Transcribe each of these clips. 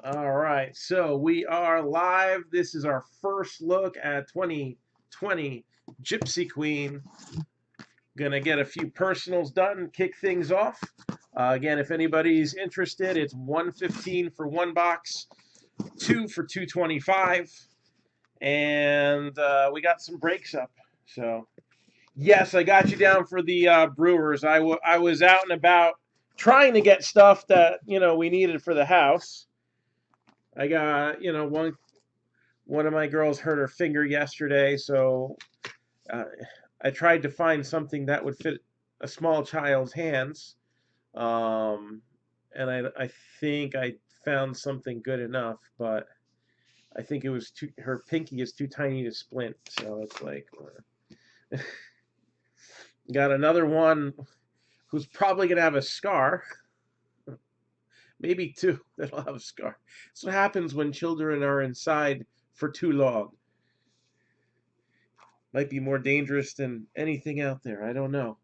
All right, so we are live. This is our first look at 2020 Gypsy Queen. Gonna get a few personals done, kick things off. Again, if anybody's interested, it's 115 for one box, two for 225, and we got some breaks up. So yes, I got you down for the Brewers. I was out and about trying to get stuff that we needed for the house. I got one of my girls hurt her finger yesterday, so uh, I tried to find something that would fit a small child's hands, um, and I think I found something good enough, but I think it was too. Her pinky is too tiny to splint, so it's like got another one who's probably gonna have a scar, maybe two that'll have a scar. That's what happens when children are inside for too long. Might be more dangerous than anything out there. I don't know.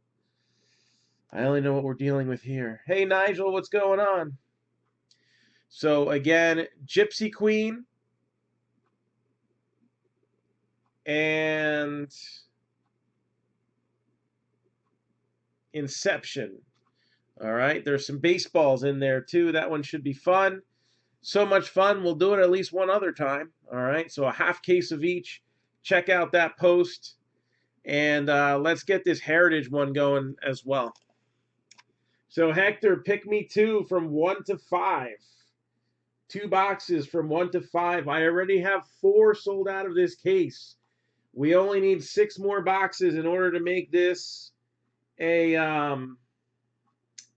I only know what we're dealing with here. Hey, Nigel, what's going on? So, again, Gypsy Queen and Inception. All right, there's some baseballs in there, too. That one should be fun. So much fun, we'll do it at least one other time. All right, so a half case of each. Check out that post. And let's get this Heritage one going as well. So, Hector, pick me two from 1 to 5. Two boxes from 1 to 5. I already have 4 sold out of this case. We only need 6 more boxes in order to make this a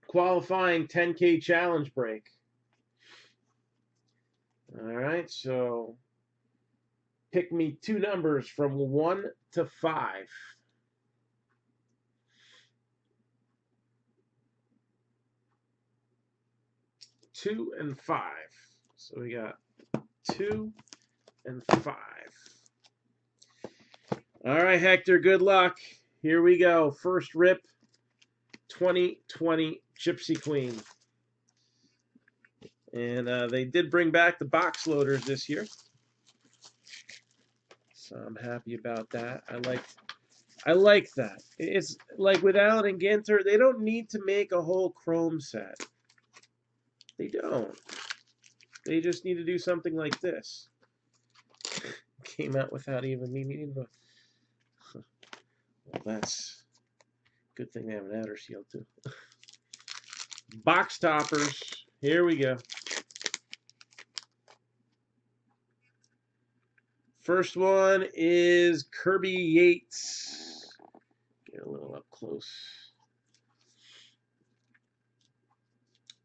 qualifying 10K challenge break. All right, so pick me 2 numbers from 1 to 5. 2 and 5. So we got 2 and 5. All right, Hector, good luck. Here we go. First rip, 2020 Gypsy Queen. And they did bring back the box loaders this year. So I'm happy about that. I like that. It's like with Allen and Ginter, they don't need to make a whole chrome set. They don't. They just need to do something like this. Came out without even me needing to. Well, that's a good thing they have an outer seal too. Box toppers. Here we go. First one is Kirby Yates. Get a little up close.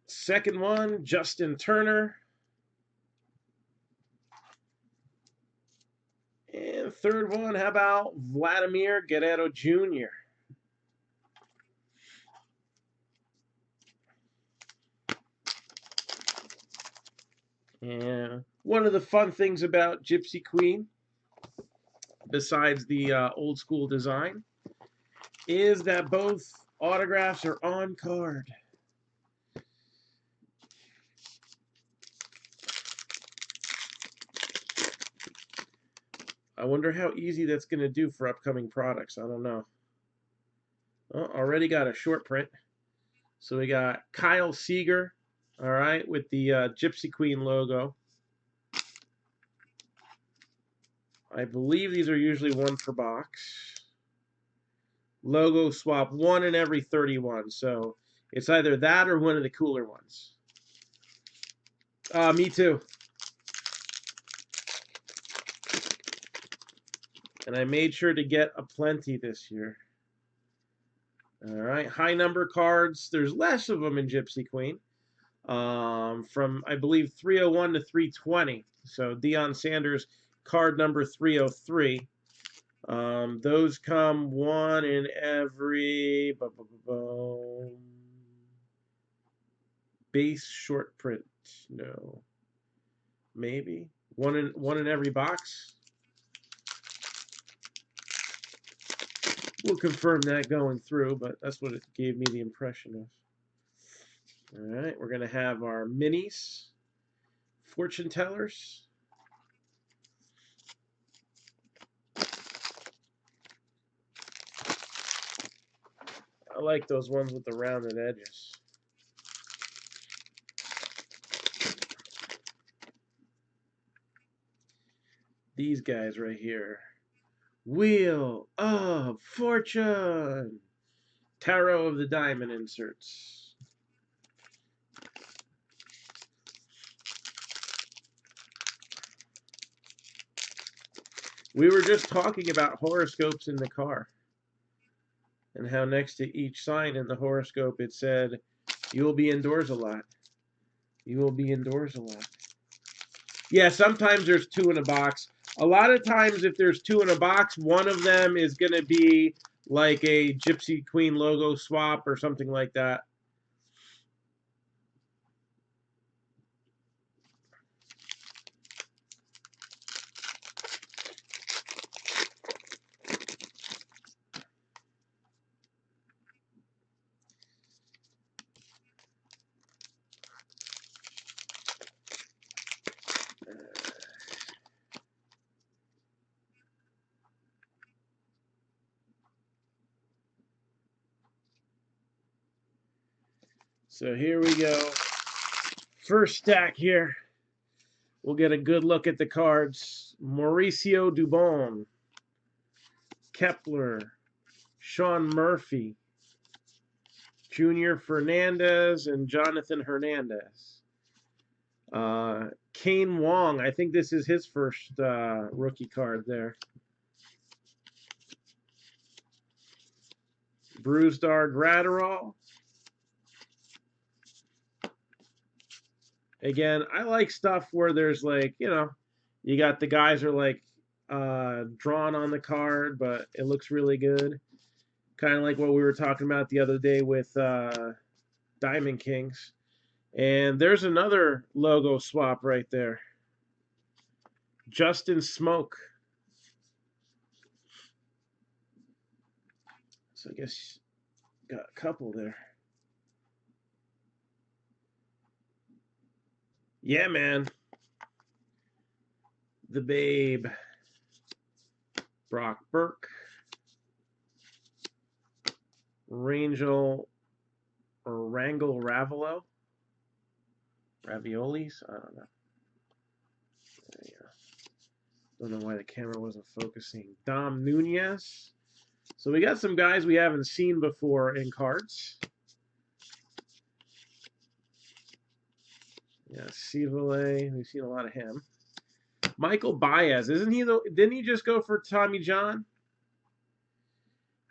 Second one, Justin Turner. And third one, how about Vladimir Guerrero Jr.? And one of the fun things about Gypsy Queen, besides the old school design, is that both autographs are on card. I wonder how easy that's going to do for upcoming products. I don't know. Oh, already got a short print. So we got Kyle Seager, all right, with the Gypsy Queen logo. I believe these are usually 1 per box. Logo swap 1 in every 31. So it's either that or one of the cooler ones. Me too. And I made sure to get a plenty this year. All right, high number cards. There's less of them in Gypsy Queen. From, I believe, 301 to 320. So Deion Sanders, card number 303. Those come 1 in every base short print. No, maybe one in every box. We'll confirm that going through, but that's what it gave me the impression of. All right, we're going to have our minis fortune tellers. I like those ones with the rounded edges. These guys right here. Wheel of Fortune. Tarot of the Diamond inserts. We were just talking about horoscopes in the car, and how next to each sign in the horoscope it said, you will be indoors a lot. You will be indoors a lot. Yeah, sometimes there's two in a box. A lot of times if there's two in a box, one of them is going to be like a Gypsy Queen logo swap or something like that. So here we go. First stack here. We'll get a good look at the cards. Mauricio Dubon, Kepler, Sean Murphy, Junior Fernandez, and Jonathan Hernandez. Kane Wong, I think this is his first rookie card there. Brusdar Gratterall. Again, I like stuff where there's like, you know, you got the guys are like drawn on the card, but it looks really good. Kind of like what we were talking about the other day with Diamond Kings. And there's another logo swap right there. Justin Smoke. So I guess got a couple there. Yeah, man. The Babe. Brock Burke. Rangel or Rangel Ravelo. Raviolis? I don't know. There you go. Don't know why the camera wasn't focusing. Dom Nunez. So we got some guys we haven't seen before in cards. Yeah, Civale, we've seen a lot of him. Michael Baez, isn't he? Didn't he just go for Tommy John?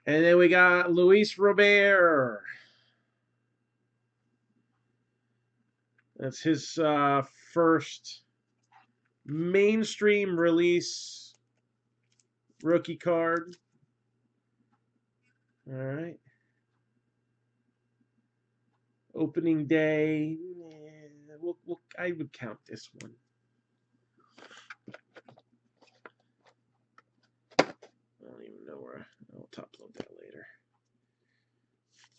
And then we got Luis Robert. That's his first mainstream release rookie card. All right. Opening day. I would count this one. I don't even know where. I'll top load that later.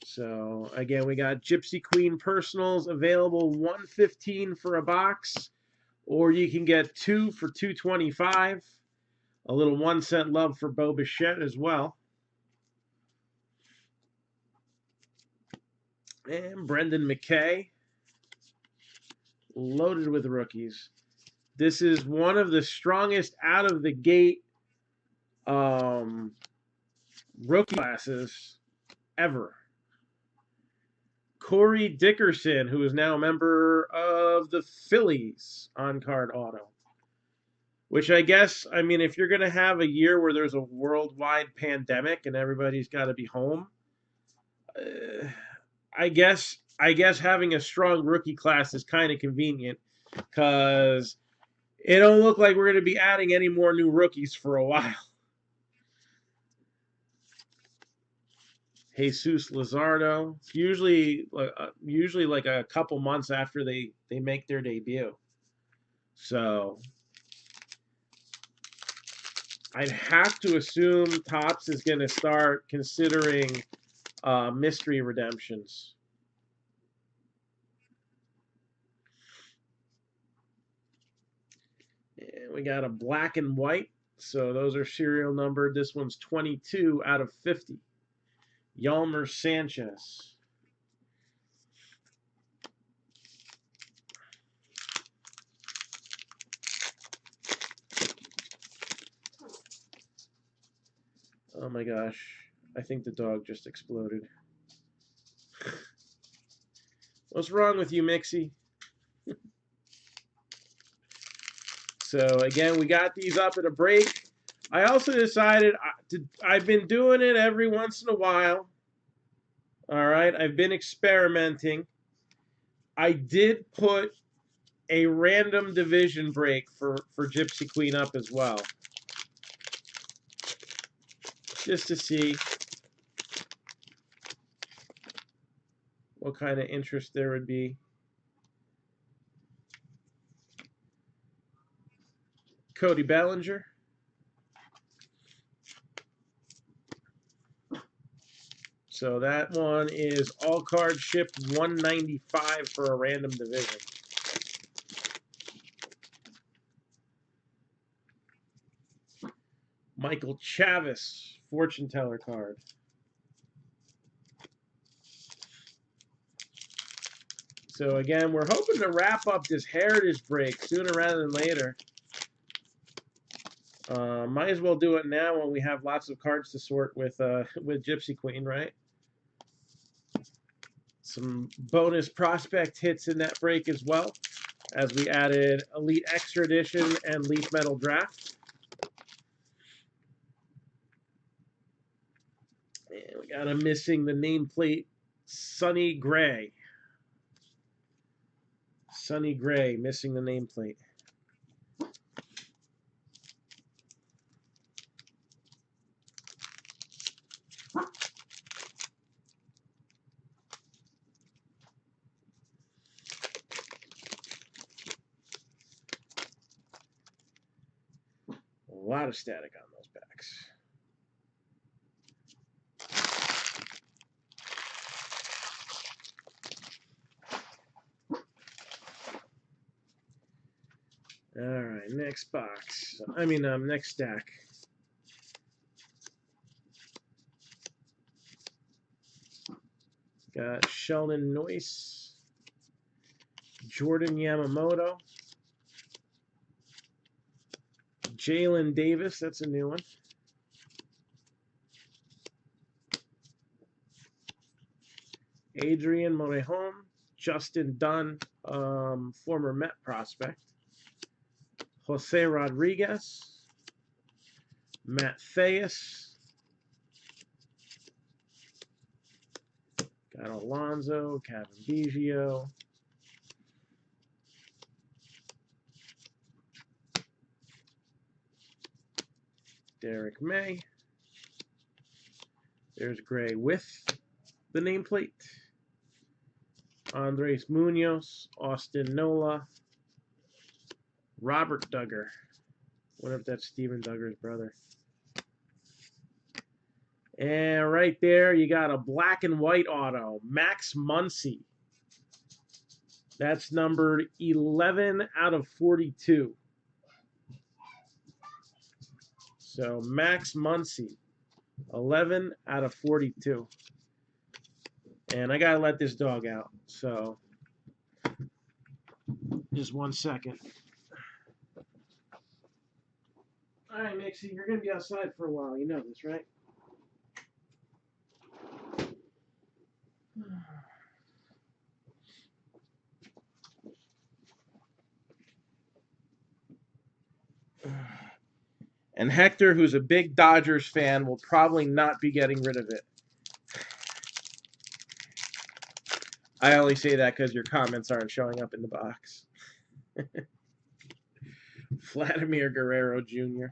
So again, we got Gypsy Queen personals available, $115 for a box, or you can get 2 for $225. A little 1-cent love for Bo Bichette as well. And Brendan McKay, loaded with rookies. This is one of the strongest out of the gate rookie classes ever. Corey Dickerson, who is now a member of the Phillies on-card auto. Which I guess, I mean, if you're going to have a year where there's a worldwide pandemic and everybody's got to be home, I guess having a strong rookie class is kind of convenient because it don't look like we're going to be adding any more new rookies for a while. Jesus Luzardo, usually like a couple months after they make their debut. So I'd have to assume Topps is going to start considering mystery redemptions. we got a black and white. So those are serial numbered. This one's 22 out of 50. Yalmer Sanchez. Oh my gosh. I think the dog just exploded. What's wrong with you, Mixie? So again, we got these up at a break. I also decided I've been doing it every once in a while. All right, I've been experimenting. I did put a random division break for Gypsy Queen up as well, just to see what kind of interest there would be. Cody Bellinger. So that one is all cards shipped 195 for a random division. Michael Chavis, fortune teller card. So again, we're hoping to wrap up this heritage break sooner rather than later. Might as well do it now when we have lots of cards to sort with Gypsy Queen, right? Some bonus prospect hits in that break as well, as we added Elite Extra Edition and Leaf Metal Draft. And we got a missing the nameplate Sonny Gray. Sonny Gray missing the nameplate. A lot of static on those backs. All right, next box. Next stack. Got Sheldon Noyce, Jordan Yamamoto, Jalen Davis, that's a new one. Adrian Morejon, Justin Dunn, former Met prospect. Jose Rodriguez, Matt Theus, got Alonso, Kevin Biggio, Derek May. There's Gray with the nameplate. Andres Munoz, Austin Nola, Robert Duggar. Wonder if that's Steven Duggar's brother. And right there, you got a black and white auto, Max Muncy. That's numbered 11 out of 42. So Max Muncy, 11 out of 42. And I got to let this dog out. So just 1 second. All right, Mixie, you're going to be outside for a while. You know this, right? And Hector, who's a big Dodgers fan, will probably not be getting rid of it. I only say that because your comments aren't showing up in the box. Vladimir Guerrero Jr.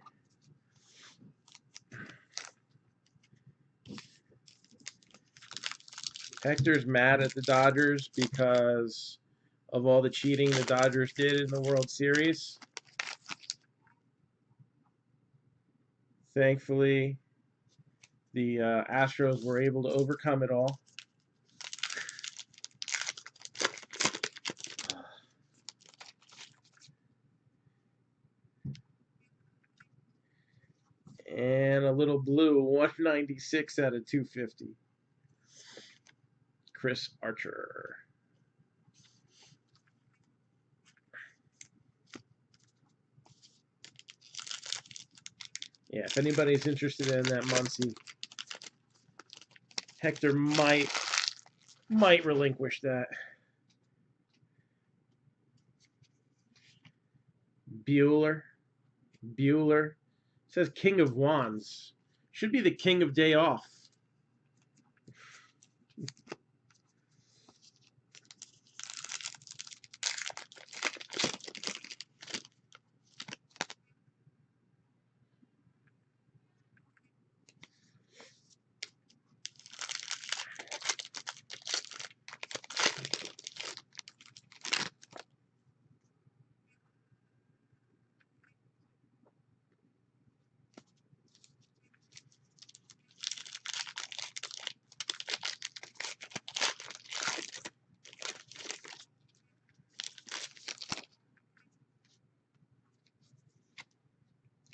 Hector's mad at the Dodgers because of all the cheating the Dodgers did in the World Series. Thankfully, the Astros were able to overcome it all. little blue, 196 out of 250. Chris Archer. Yeah, if anybody's interested in that Muncie, Hector might relinquish that. Bueller. It says King of Wands. Should be the King of Day Off.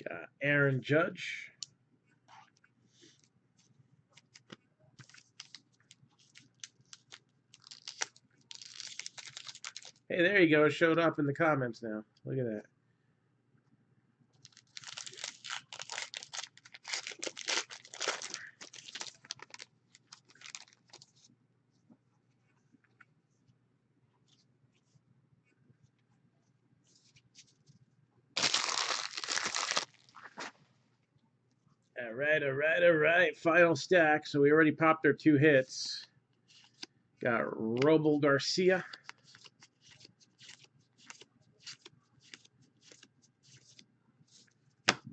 Got Aaron Judge. Hey, there you go. It showed up in the comments now. Look at that. All right. Final stack. So we already popped our 2 hits. Got Robel Garcia.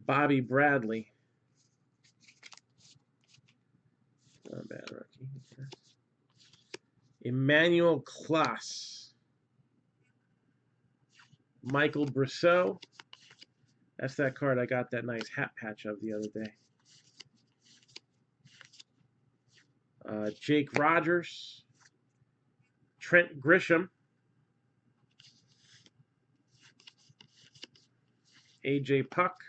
Bobby Bradley. Not a bad rookie. Emmanuel Klaas. Michael Brosseau. That's that card I got that nice hat patch of the other day. Jake Rogers. Trent Grisham. AJ Puck.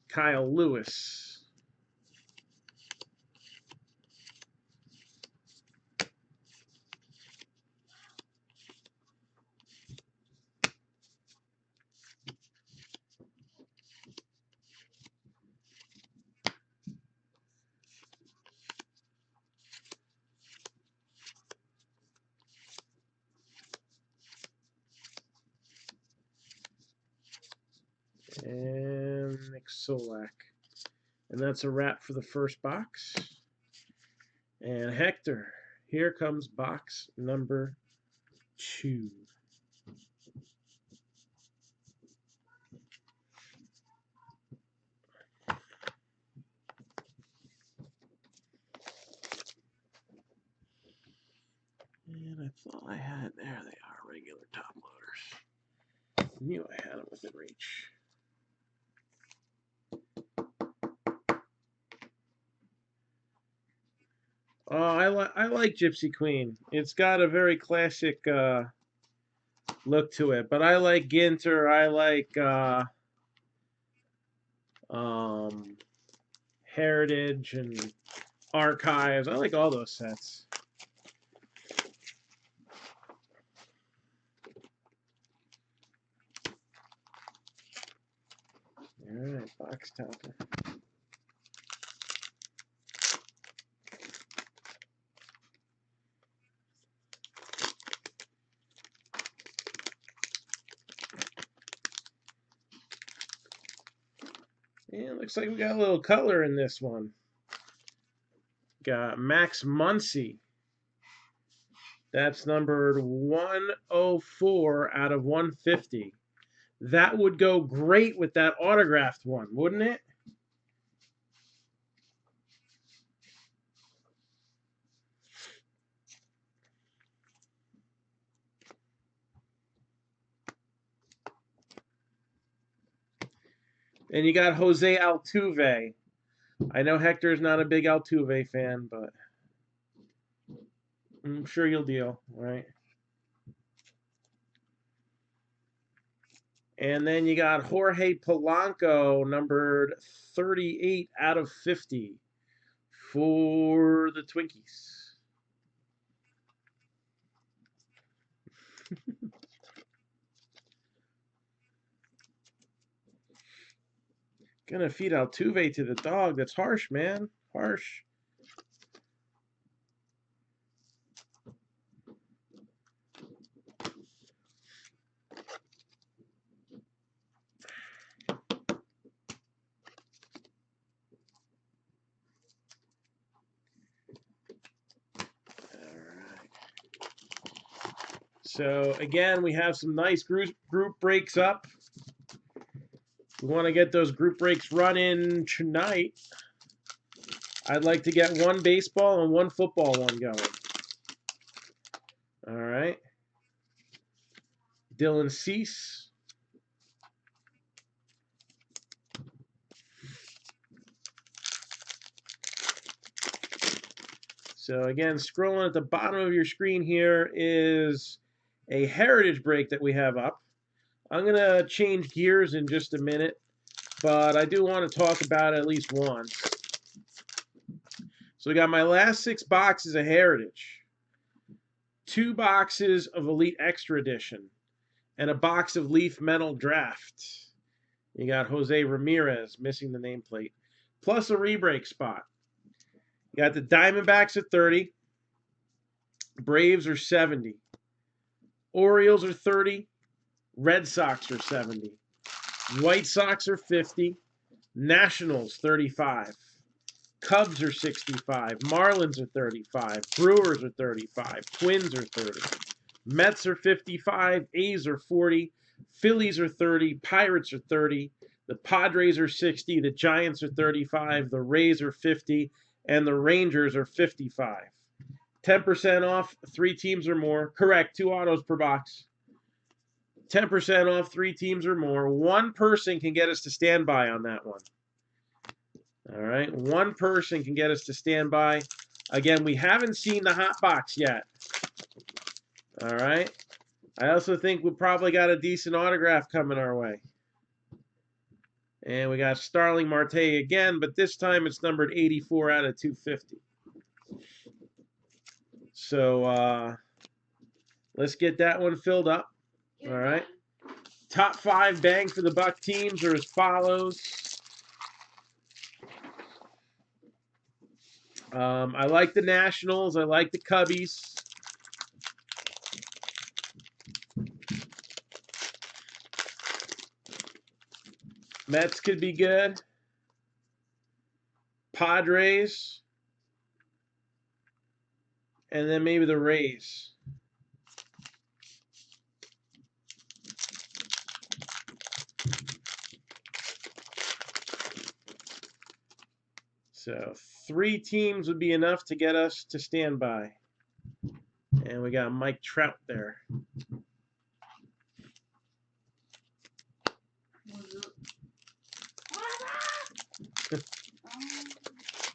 Kyle Lewis. And Nick Solak. And that's a wrap for the first box. And Hector, here comes box number 2. And I thought I had, there they are, regular top loaders. I knew I had them within reach. Oh, I like Gypsy Queen. It's got a very classic look to it. But I like Ginter. I like Heritage and Archives. I like all those sets. All right, box topper. Yeah, looks like we got a little color in this one. Got Max Muncy. That's numbered 104 out of 150. That would go great with that autographed one, wouldn't it? And you got Jose Altuve. I know Hector's not a big Altuve fan, but I'm sure you'll deal, right? And then you got Jorge Polanco, numbered 38 out of 50 for the Twinkies. Gonna feed Altuve to the dog. That's harsh, man. Harsh. So again, we have some nice group breaks up. We want to get those group breaks running tonight. I'd like to get one baseball and one football one going. All right. Dylan Cease. So again, scrolling at the bottom of your screen here is a heritage break that we have up. I'm going to change gears in just a minute, but I do want to talk about it at least once. So we got my last 6 boxes of heritage, 2 boxes of Elite Extra Edition, and a box of Leaf Metal Draft. You got Jose Ramirez missing the nameplate, plus a rebreak spot. You got the Diamondbacks at 30, Braves are 70, Orioles are 30, Red Sox are 70, White Sox are 50, Nationals 35, Cubs are 65, Marlins are 35, Brewers are 35, Twins are 30, Mets are 55, A's are 40, Phillies are 30, Pirates are 30, the Padres are 60, the Giants are 35, the Rays are 50, and the Rangers are 55. 10% off, 3 teams or more. Correct, 2 autos per box. 10% off, 3 teams or more. 1 person can get us to standby on that one. All right, 1 person can get us to standby. Again, we haven't seen the hot box yet. All right. I also think we probably got a decent autograph coming our way. And we got Starling Marte again, but this time it's numbered 84 out of 250. So let's get that one filled up. All right. Top 5 bang for the buck teams are as follows. I like the Nationals. I like the Cubbies. Mets could be good. Padres. And then maybe the Rays. So 3 teams would be enough to get us to standby. And we got Mike Trout there.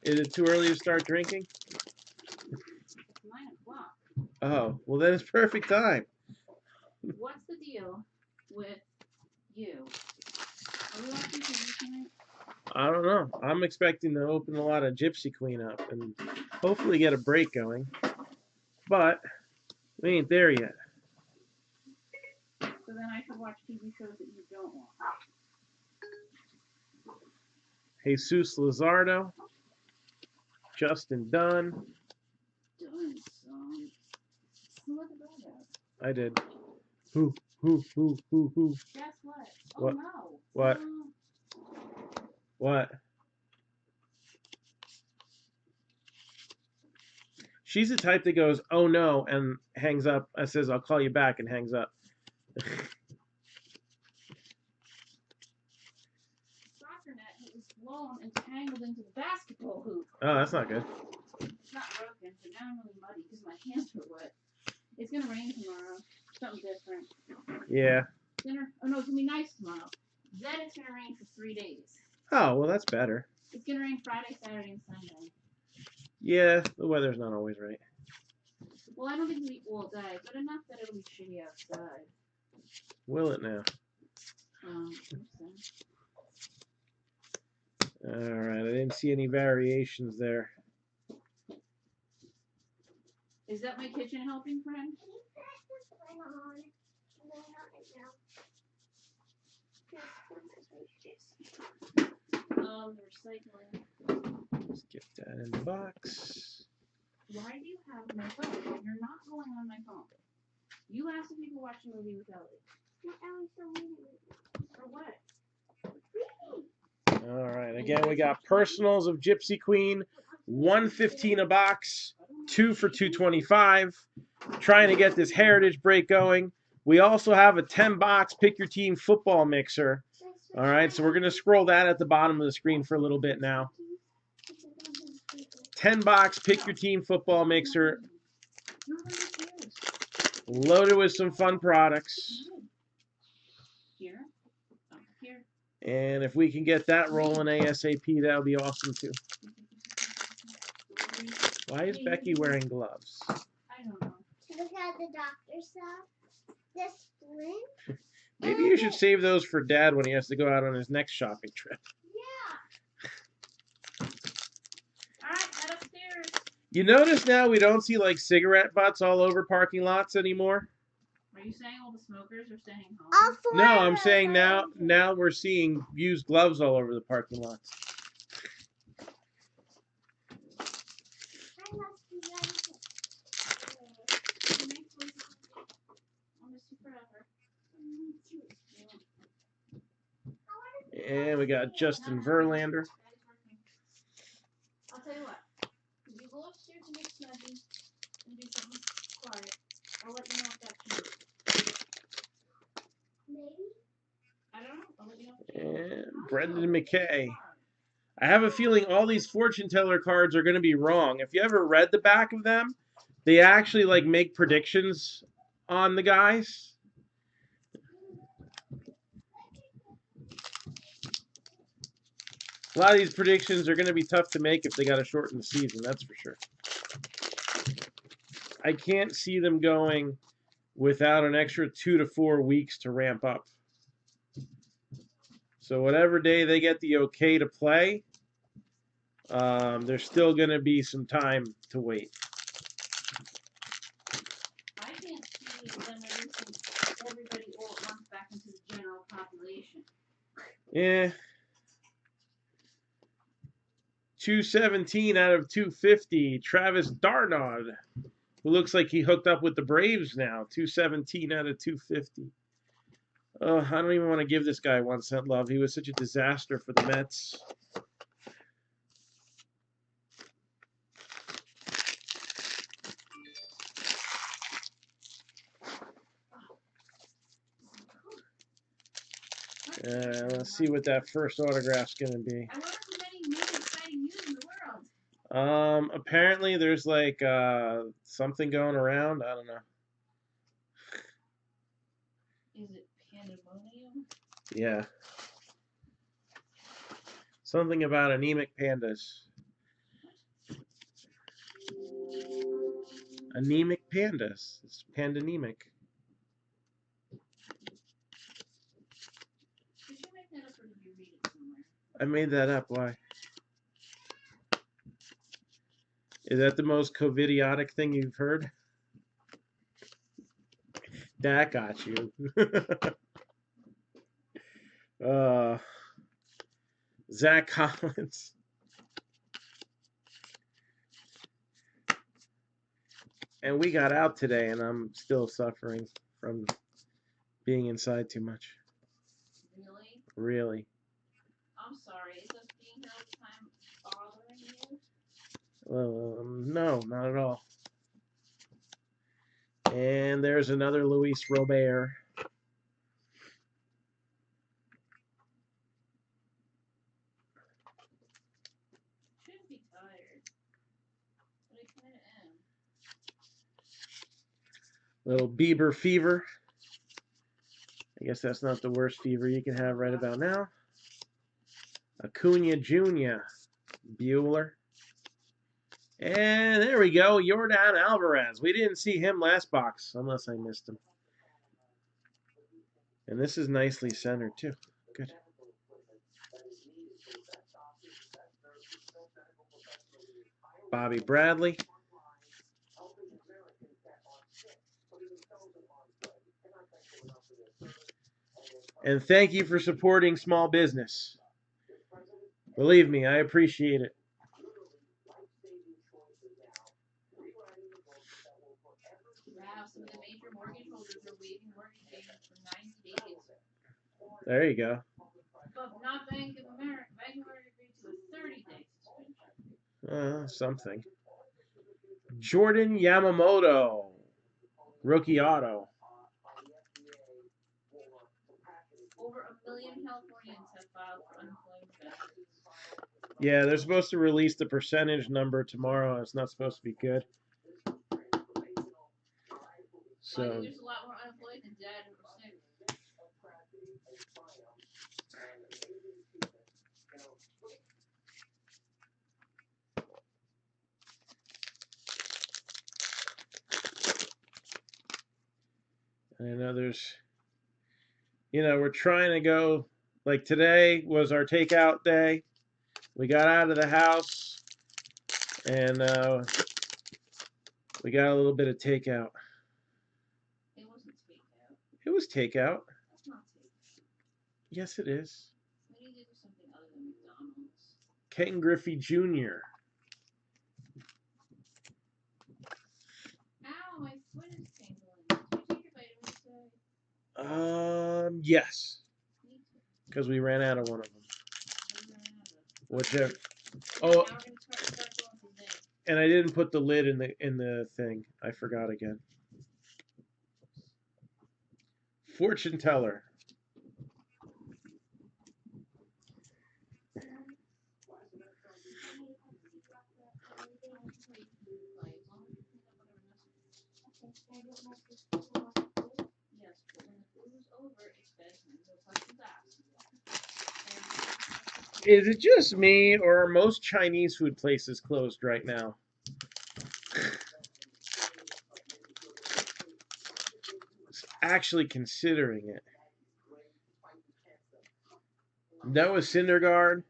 Is it too early to start drinking? 9 o'clock. Oh, well then it's perfect time. What's the deal with you? Are we watching TV tonight? I don't know. I'm expecting to open a lot of Gypsy Queen up and hopefully get a break going. But we ain't there yet. So then I should watch TV shows that you don't want. Jesus Luzardo. Justin Dunn. Done, son. Who let the dog out? I did. Who? Guess what? Oh What? no. What? What? She's the type that goes, oh no, and hangs up. I says, I'll call you back, and hangs up. Soccer net was blown and tangled into the basketball hoop. Oh, that's not good. It's not broken, but now I'm really muddy because my hands are wet. It's gonna rain tomorrow. Something different. Yeah. Oh no, it's gonna be nice tomorrow. Then it's gonna rain for 3 days. Oh, well, that's better. It's gonna rain Friday, Saturday, and Sunday. Yeah, the weather's not always right. Well, I don't think it'll be all day, but enough that it'll be shitty outside. Will it now? All right, I didn't see any variations there. Is that my kitchen helping friend? Recycling. Let's get that in the box. Why do you have my phone? You're not going on my phone. You asked if you could watch a movie with Ellie. Well, Ellie's still reading. For what? All right, again, we got personals of Gypsy Queen, $1.15 a box, 2 for $2.25. Trying to get this heritage break going. We also have a 10-box pick your team football mixer. All right, so we're going to scroll that at the bottom of the screen for a little bit now. 10-box pick your team football mixer, loaded with some fun products. Here. And if we can get that rolling ASAP, that would be awesome too. Why is Becky wearing gloves? I don't know. Because the doctor saw the splint. Maybe you should save those for Dad when he has to go out on his next shopping trip. Yeah. All right, head upstairs. You notice now we don't see like cigarette butts all over parking lots anymore? Are you saying all the smokers are staying home? No, I'm saying now we're seeing used gloves all over the parking lots. And we got Justin Verlander. I'll tell you what. You go upstairs and make smudgy and do something quiet. I'll let you know if that changes. Maybe. I don't know. I'll let you know if it changes. And Brendan McKay. I have a feeling all these fortune teller cards are going to be wrong. If you ever read the back of them, they actually like make predictions on the guys. A lot of these predictions are going to be tough to make if they got to shorten the season, that's for sure. I can't see them going without an extra 2 to 4 weeks to ramp up. So whatever day they get the okay to play, there's still going to be some time to wait. I can't see them releasing everybody all at once back into the general population. Yeah. 217 out of 250. Travis Darnaud, who looks like he hooked up with the Braves now. 217 out of 250. Oh, I don't even want to give this guy 1 cent love. He was such a disaster for the Mets. Let's see what that first autograph's going to be. I wonder if there's any new exciting news in the world. Apparently there's like something going around. I don't know. Is it pandemonium? Yeah. Something about anemic pandas. Anemic pandas. It's pandemic. Did you make that up or did you read it somewhere? I made that up. Why? Is that the most COVIDiotic thing you've heard? That got you. Zach Collins. And we got out today, and I'm still suffering from being inside too much. Really? Really. I'm sorry. Is us being here all the time bothering you? No, not at all. And there's another Luis Robert. Shouldn't be tired. But I kind of am. Little Bieber fever. I guess that's not the worst fever you can have right about now. Acuna Jr. Bueller. And there we go, Yordan Alvarez. We didn't see him last box, unless I missed him. And this is nicely centered too. Good. Bobby Bradley. And thank you for supporting small business. Believe me, I appreciate it. Wow, some of the major mortgage holders are waiving mortgage payments for 90 days. There you go. But not Bank of America. Bank of America agreed to a 30-day suspension. Something. Jordan Yamamoto, rookie auto. Over 1 million Californians have filed for unemployment benefits. Yeah, they're supposed to release the percentage number tomorrow. It's not supposed to be good. So I think there's a lot more unemployed than dead or sick. I know there's, we're trying to go, like today was our takeout day. We got out of the house and we got a little bit of takeout. It wasn't takeout. It was takeout. That's not takeout. Yes, it is. We need to do something other than McDonald's. Ken Griffey Jr. Ow, my foot is tingling. Did you take your vitamins today? Yes, Me too. because we ran out of one of them. Whichever. Now Oh, we're gonna start going through this. and I didn't put the lid in the thing. I forgot again. Fortune teller. Yes, but when the food is over, it's bedtime. No questions asked. Is it just me, or are most Chinese food places closed right now? Actually considering it. Noah Syndergaard.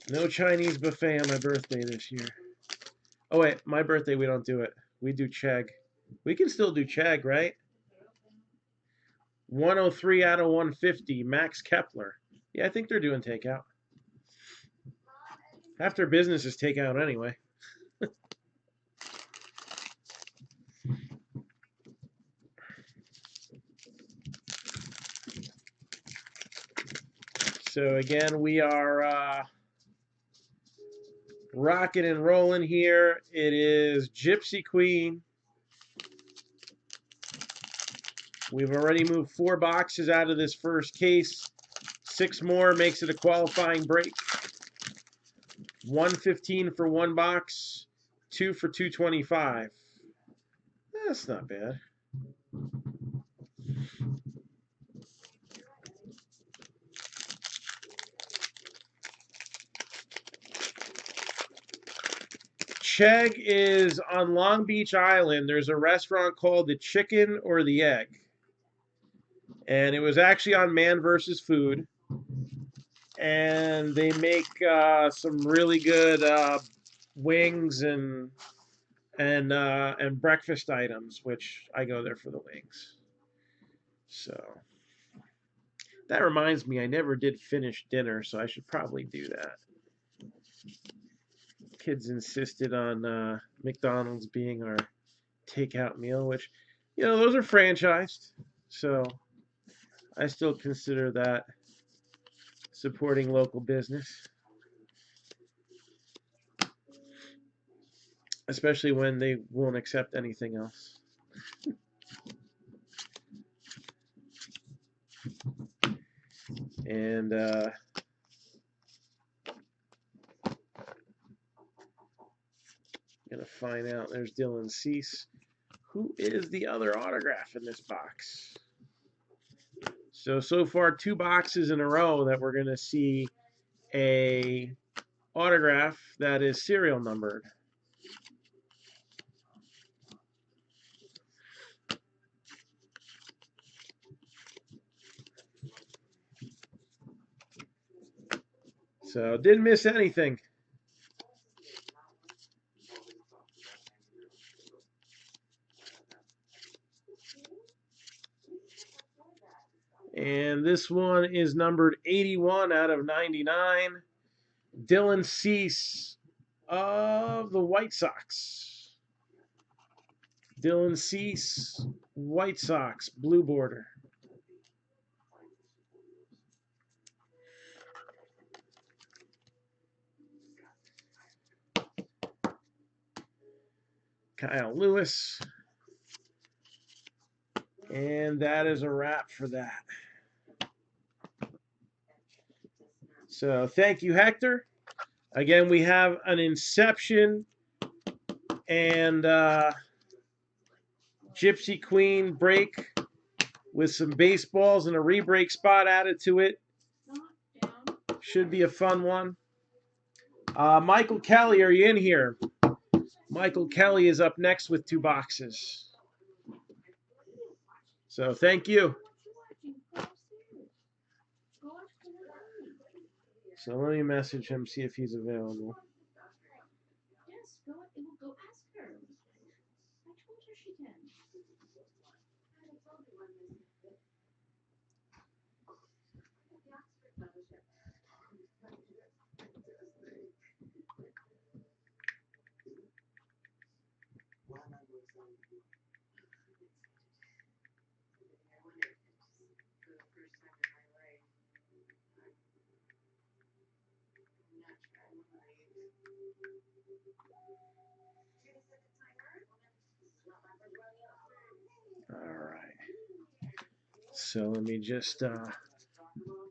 No Chinese buffet on my birthday this year. Oh wait, my birthday we don't do it. We do Chegg. We can still do Chegg, right? 103 out of 150, Max Kepler. Yeah, I think they're doing takeout. Half their business is takeout anyway. So again, we are rocking and rolling here. It is Gypsy Queen. We've already moved 4 boxes out of this first case. 6 more makes it a qualifying break. 115 for 1 box, 2 for 225. That's not bad. Chegg is on Long Beach Island. There's a restaurant called The Chicken or the Egg. And it was actually on Man vs. Food. And they make some really good wings and breakfast items, which I go there for the wings. So that reminds me, I never did finish dinner, so I should probably do that. Kids insisted on McDonald's being our takeout meal, which, those are franchised, so I still consider that supporting local business, especially when they won't accept anything else. And gonna find out. There's Dylan Cease. Who is the other autograph in this box? So far 2 boxes in a row that we're gonna see a autograph that is serial numbered. So didn't miss anything. And this one is numbered 81 out of 99. Dylan Cease of the White Sox. Dylan Cease, White Sox, blue border. Kyle Lewis. And that is a wrap for that. So thank you, Hector. Again, we have an Inception and Gypsy Queen break with some baseballs and a re-break spot added to it. Should be a fun one. Michael Kelly, are you in here? Michael Kelly is up next with 2 boxes. So thank you. So let me message him, see if he's available. Yes, go ask her. I told her she can. All right. So let me just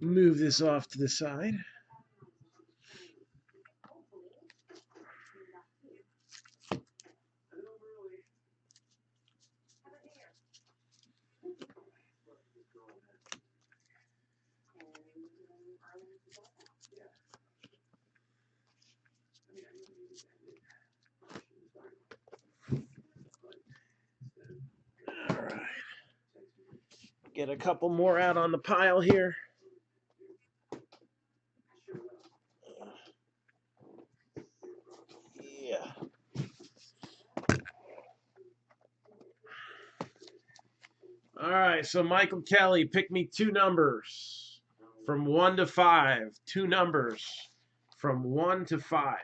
move this off to the side. All right. Get a couple more out on the pile here. Yeah. All right, so Michael Kelly, pick me 2 numbers from 1 to 5. 2 numbers from 1 to 5.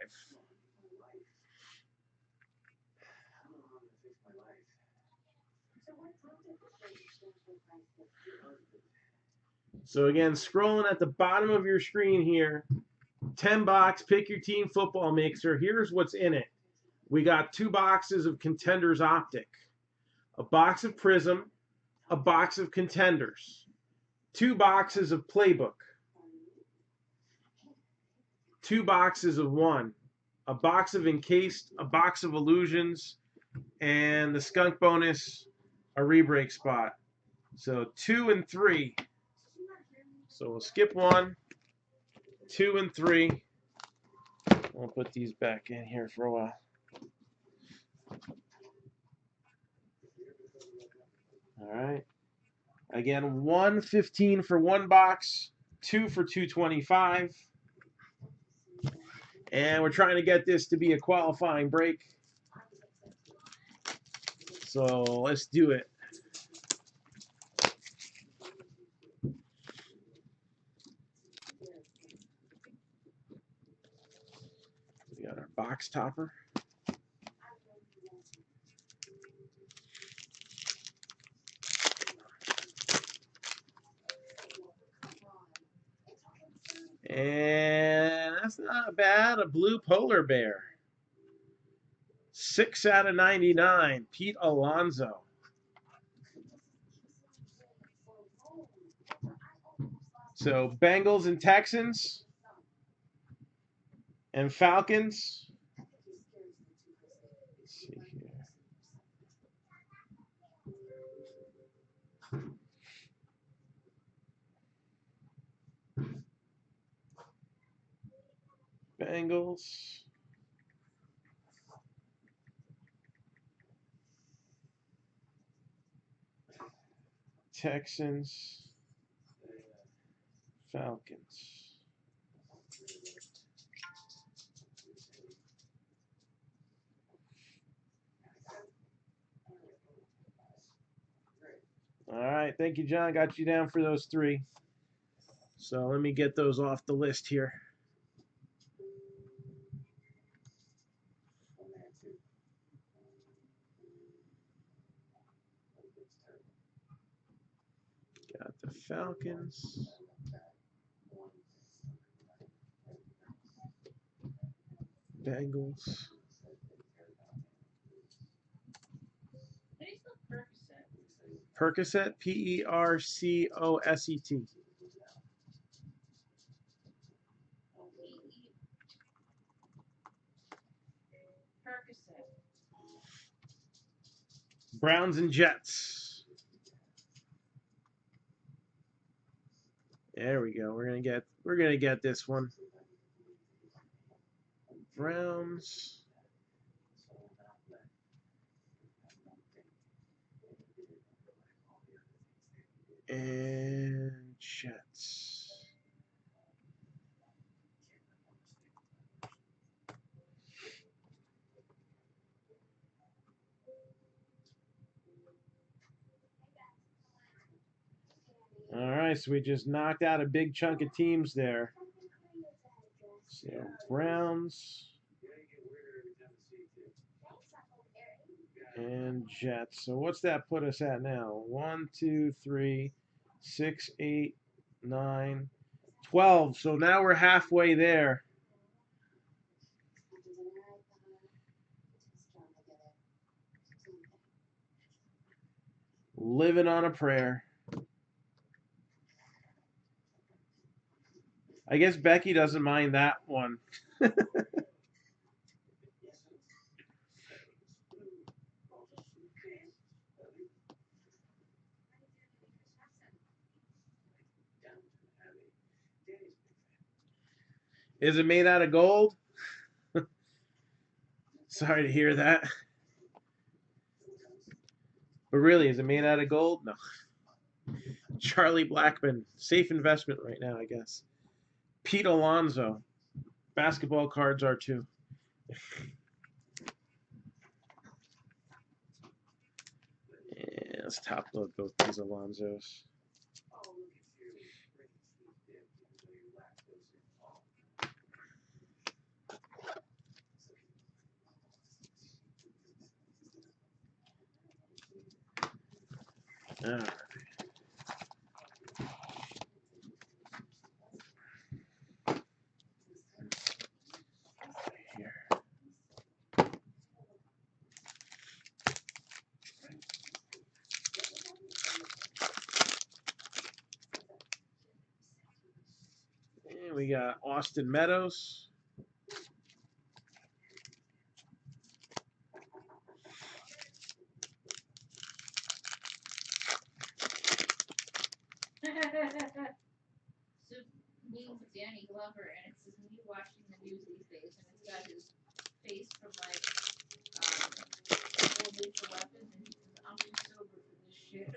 So again, scrolling at the bottom of your screen here, 10 box, pick your team football mixer. Here's what's in it. We got 2 boxes of Contenders Optic, a box of Prism, a box of Contenders, 2 boxes of Playbook, 2 boxes of One, a box of Encased, a box of Illusions, and the Skunk bonus, a re-break spot. So 2 and 3. So we'll skip 1, 2 and 3. We'll put these back in here for a while. All right. Again, 115 for 1 box, 2 for 225. And we're trying to get this to be a qualifying break. So let's do it. We got our box topper. And that's not bad. A blue polar bear. 6 out of 99. Pete Alonso. So Bengals and Texans and Falcons. Let's see here. Bengals. Texans. Falcons. right, thank you, John. Got you down for those 3. So let me get those off the list here. Got the Falcons. Bengals. How do you spell Percocet? Percocet, Percocet. Percocet. Browns and Jets. There we go. We're gonna get this one. Browns and Jets. All right, so we just knocked out a big chunk of teams there. So Browns and Jets. So what's that put us at now? 1, 2, 3, 6, 8, 9, 12. So now we're halfway there. Living on a prayer. I guess Becky doesn't mind that one. Is it made out of gold? Sorry to hear that. But really, is it made out of gold? No. Charlie Blackman, safe investment right now, I guess. Pete Alonso, basketball cards are too. Yeah, let's top load both these Alonsos. All right. Here. And we got Austin Meadows. So means Danny Glover, and it's just me watching the news these days, and it's got his face from like Old Lethal Weapon, and he says, "I'm too sober for this shit."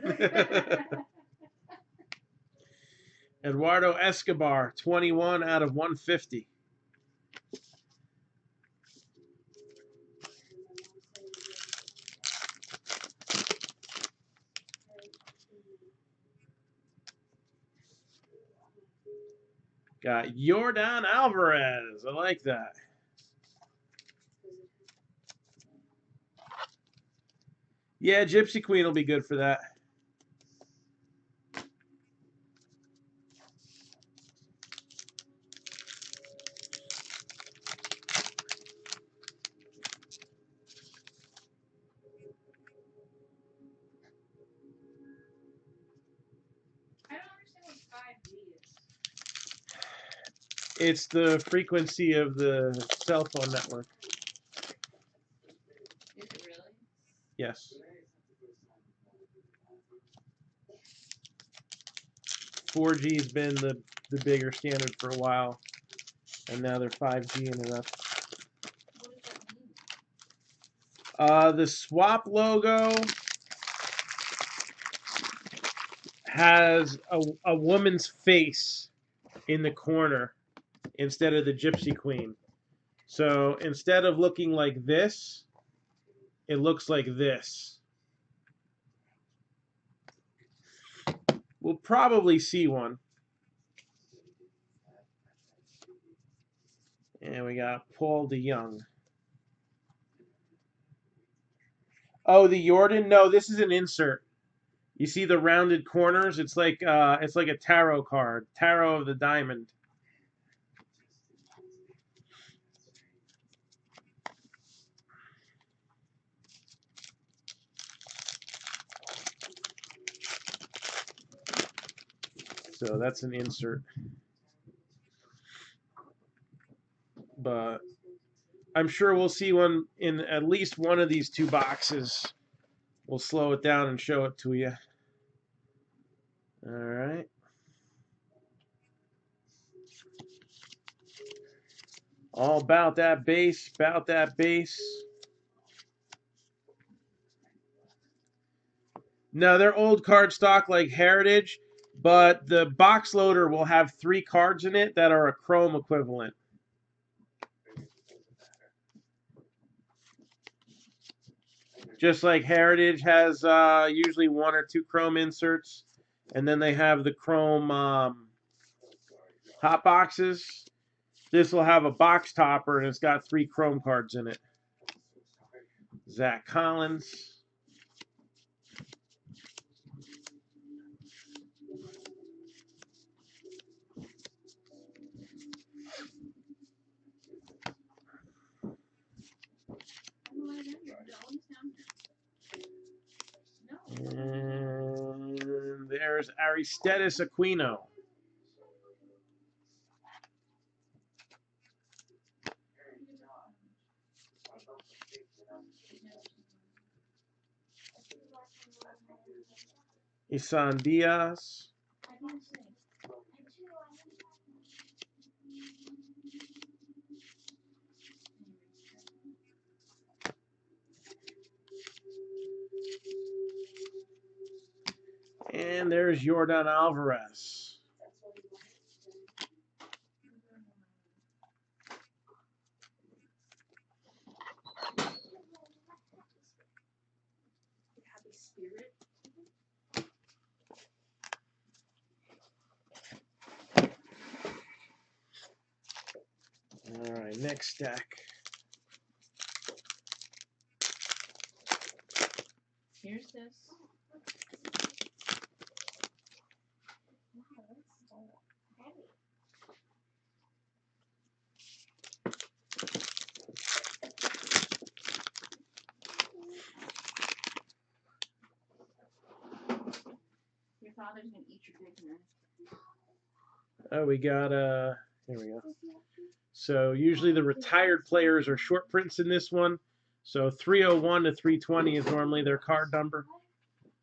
Eduardo Escobar, 21 out of 150. Got Yordan Alvarez. I like that. Yeah, Gypsy Queen will be good for that. I don't understand what 5G is. It's the frequency of the cell phone network. Is it really? Yes. 4G has been the bigger standard for a while, and now they're 5G-ing it up. What does that mean? The swap logo has a woman's face in the corner instead of the Gypsy Queen. So instead of looking like this, it looks like this. We'll probably see one. And we got Paul DeYoung. Oh, the Jordan? No, this is an insert. You see the rounded corners? It's like a tarot card. Tarot of the Diamond. So that's an insert. But I'm sure we'll see one in at least one of these two boxes. We'll slow it down and show it to you. All right. All about that base, about that base. No, they're old card stock like Heritage, but the box loader will have 3 cards in it that are a Chrome equivalent. Just like Heritage has usually 1 or 2 Chrome inserts, and then they have the Chrome hot boxes. This will have a box topper, and it's got 3 Chrome cards in it. Zach Collins. And there's Aristides Aquino. Isan Diaz. And there's Jordan Alvarez. All right, next stack. Here's this. Your father's gonna eat your big man. Oh, we got here we go. So usually the retired players are short prints in this one. So 301 to 320 is normally their card number.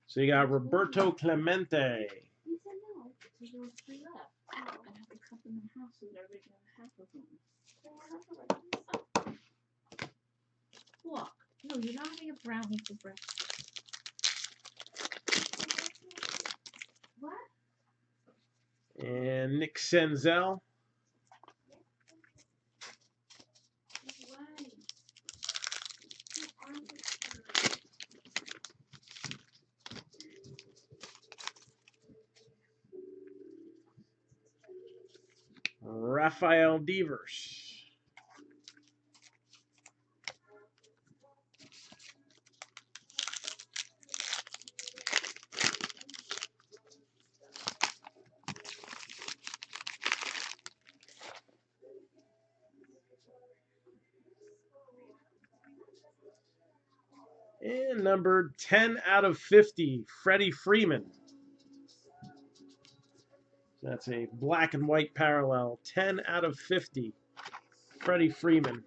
So you got Roberto Clemente. He said no, because there were 3 left. I have to cut them in half so that everybody can have half of them. Look, no, you're not having a brownie for breakfast. What? And Nick Senzel. Rafael Devers. And number 10 out of 50, Freddie Freeman. That's a black and white parallel. 10 out of 50, Freddie Freeman.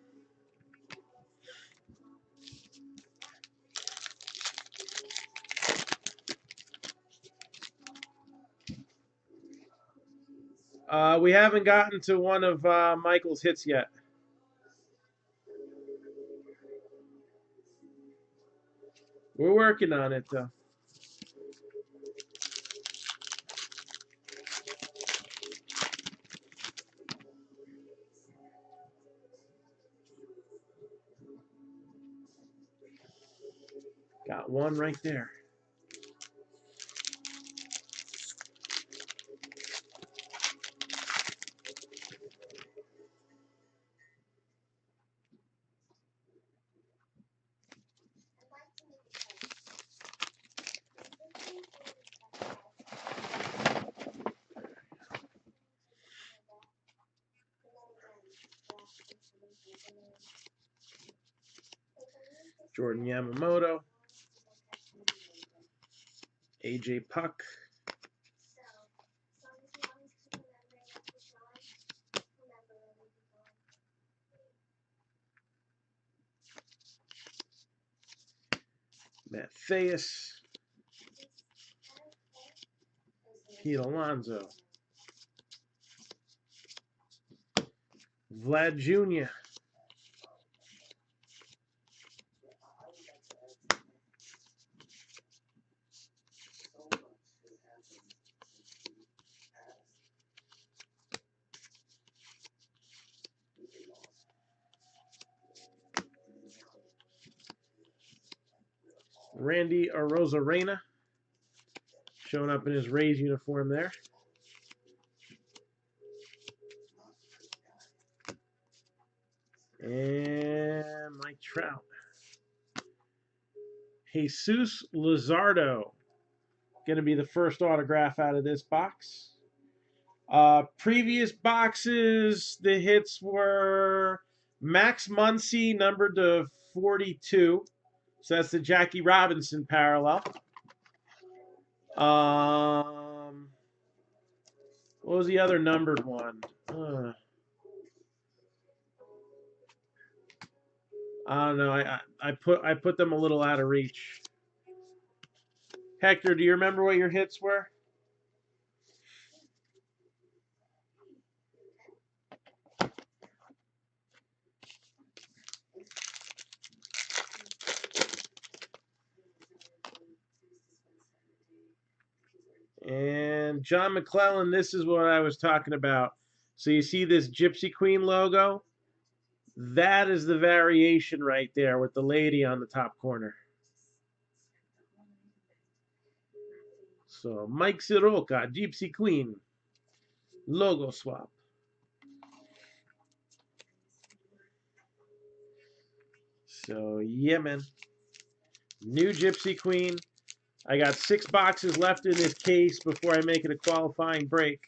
We haven't gotten to one of Michael's hits yet. We're working on it, though. Got one right there. Jordan Yamamoto. AJ Puck. Mattheus. Pete Alonso. Vlad Jr. Randy Arozarena, showing up in his Rays uniform there. And Mike Trout. Jesus Luzardo, going to be the first autograph out of this box. Previous boxes, the hits were Max Muncy, numbered to 42. So that's the Jackie Robinson parallel. What was the other numbered one? I don't know. I put them a little out of reach. Hector, do you remember what your hits were? And John McClellan, this is what I was talking about. So you see this Gypsy Queen logo? That is the variation right there with the lady on the top corner. So Mike Soroka, Gypsy Queen, logo swap. So yeah, man. New Gypsy Queen. I got 6 boxes left in this case before I make it a qualifying break.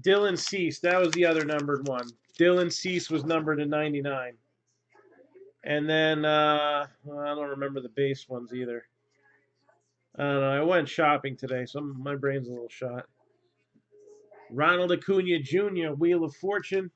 Dylan Cease, that was the other numbered one. Dylan Cease was numbered to 99. And then, well, I don't remember the base ones either. I don't know. I went shopping today, so my brain's a little shot. Ronald Acuna Jr., Wheel of Fortune.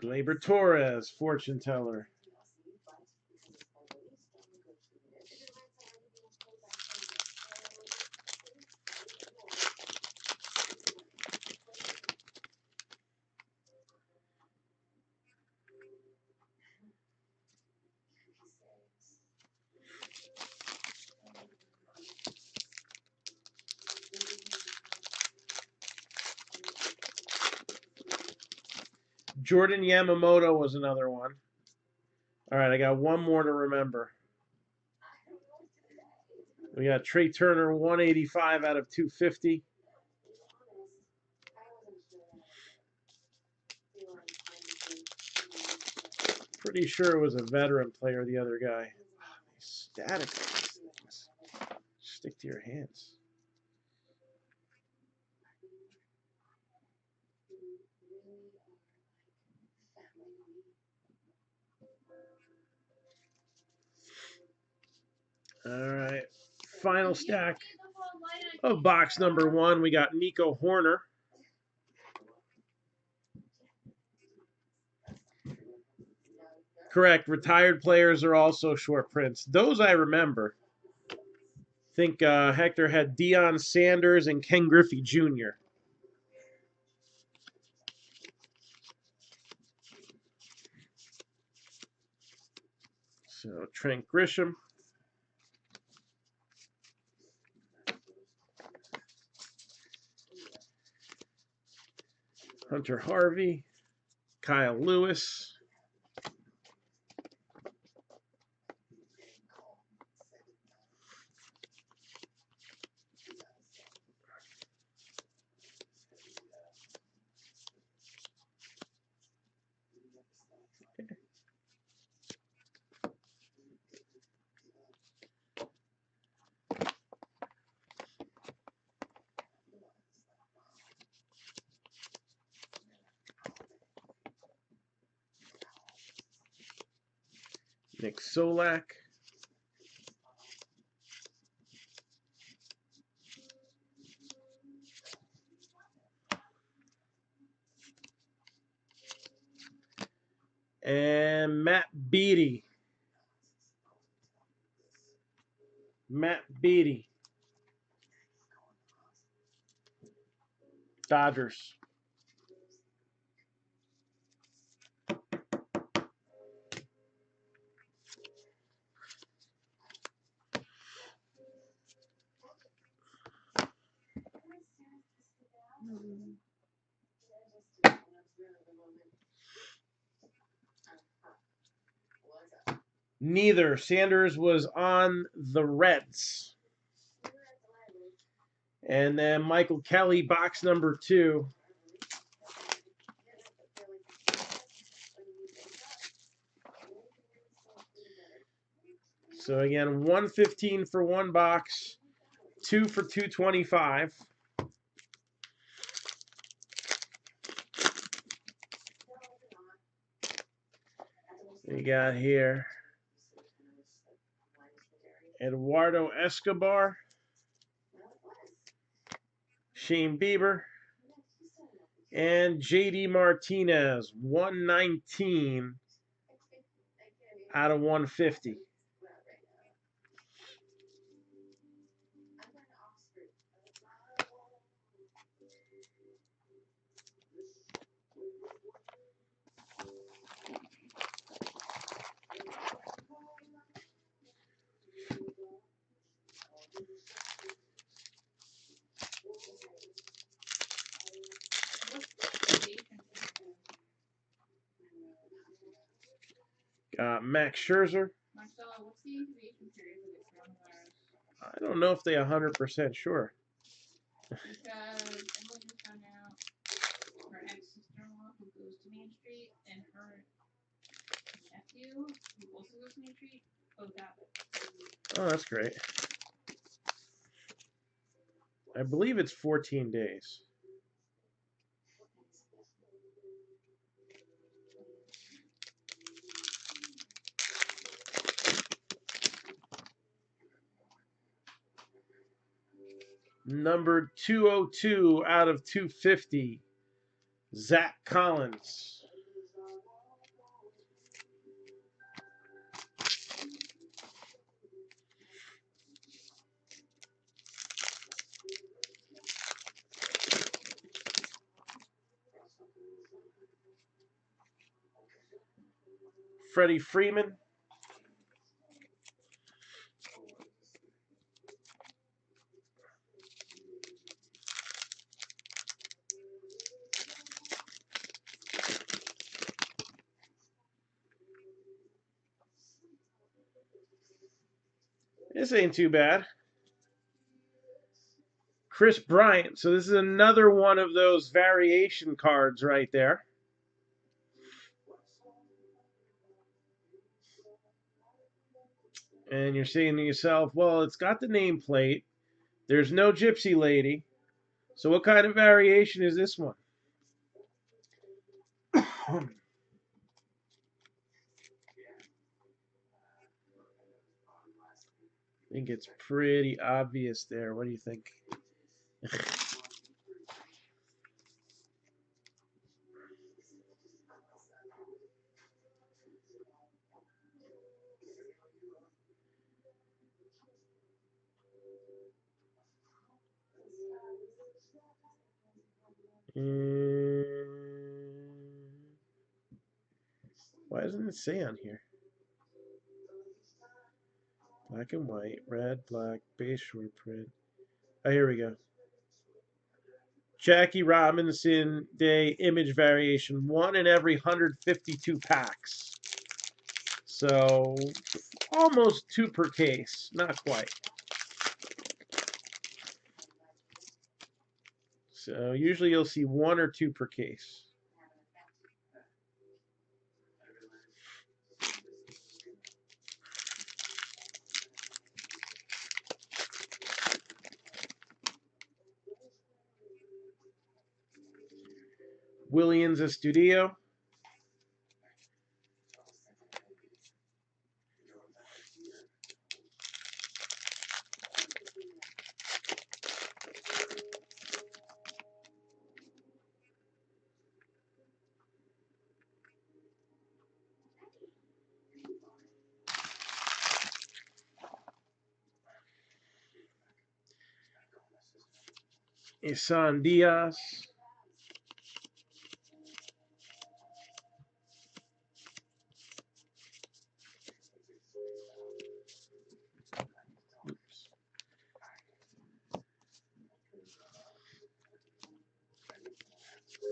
Gleyber Torres, Fortune Teller. Jordan Yamamoto was another one. All right, I got one more to remember. We got Trey Turner, 185 out of 250. Pretty sure it was a veteran player, the other guy. Static. Stick to your hands. All right. Final stack of box number 1. We got Nico Horner. Correct. Retired players are also short prints. Those I remember. I think Hector had Deion Sanders and Ken Griffey Jr. So Trent Grisham. Hunter Harvey, Kyle Lewis, Nick Solak, and Matt Beattie. Dodgers. Neither. Sanders was on the Reds. And then Michael Kelly, box number 2. So again, 115 for one box, 2 for 225. We got here Eduardo Escobar, Shane Bieber, and JD Martinez, 119 out of 150. Got Max Scherzer. Marcella, what's the incubation period for the coronavirus? I don't know if they 100% sure. Because Emily just found out her ex-sister-in-law who goes to Main Street and her nephew who also goes to Main Street both have it. Oh, that's great. I believe it's 14 days. Number 202 out of 250, Zach Collins. Freddie Freeman. This ain't too bad. Chris Bryant. So this is another one of those variation cards right there. And you're saying to yourself, well, it's got the nameplate. There's no Gypsy Lady. So what kind of variation is this one? I think it's pretty obvious there. What do you think? Why doesn't it say on here? Black and white, red, black, base short print. Oh, here we go. Jackie Robinson Day image variation, 1 in every 152 packs. So almost 2 per case, not quite. So usually you'll see 1 or 2 per case. Williams Studio. Isan Diaz. Oops.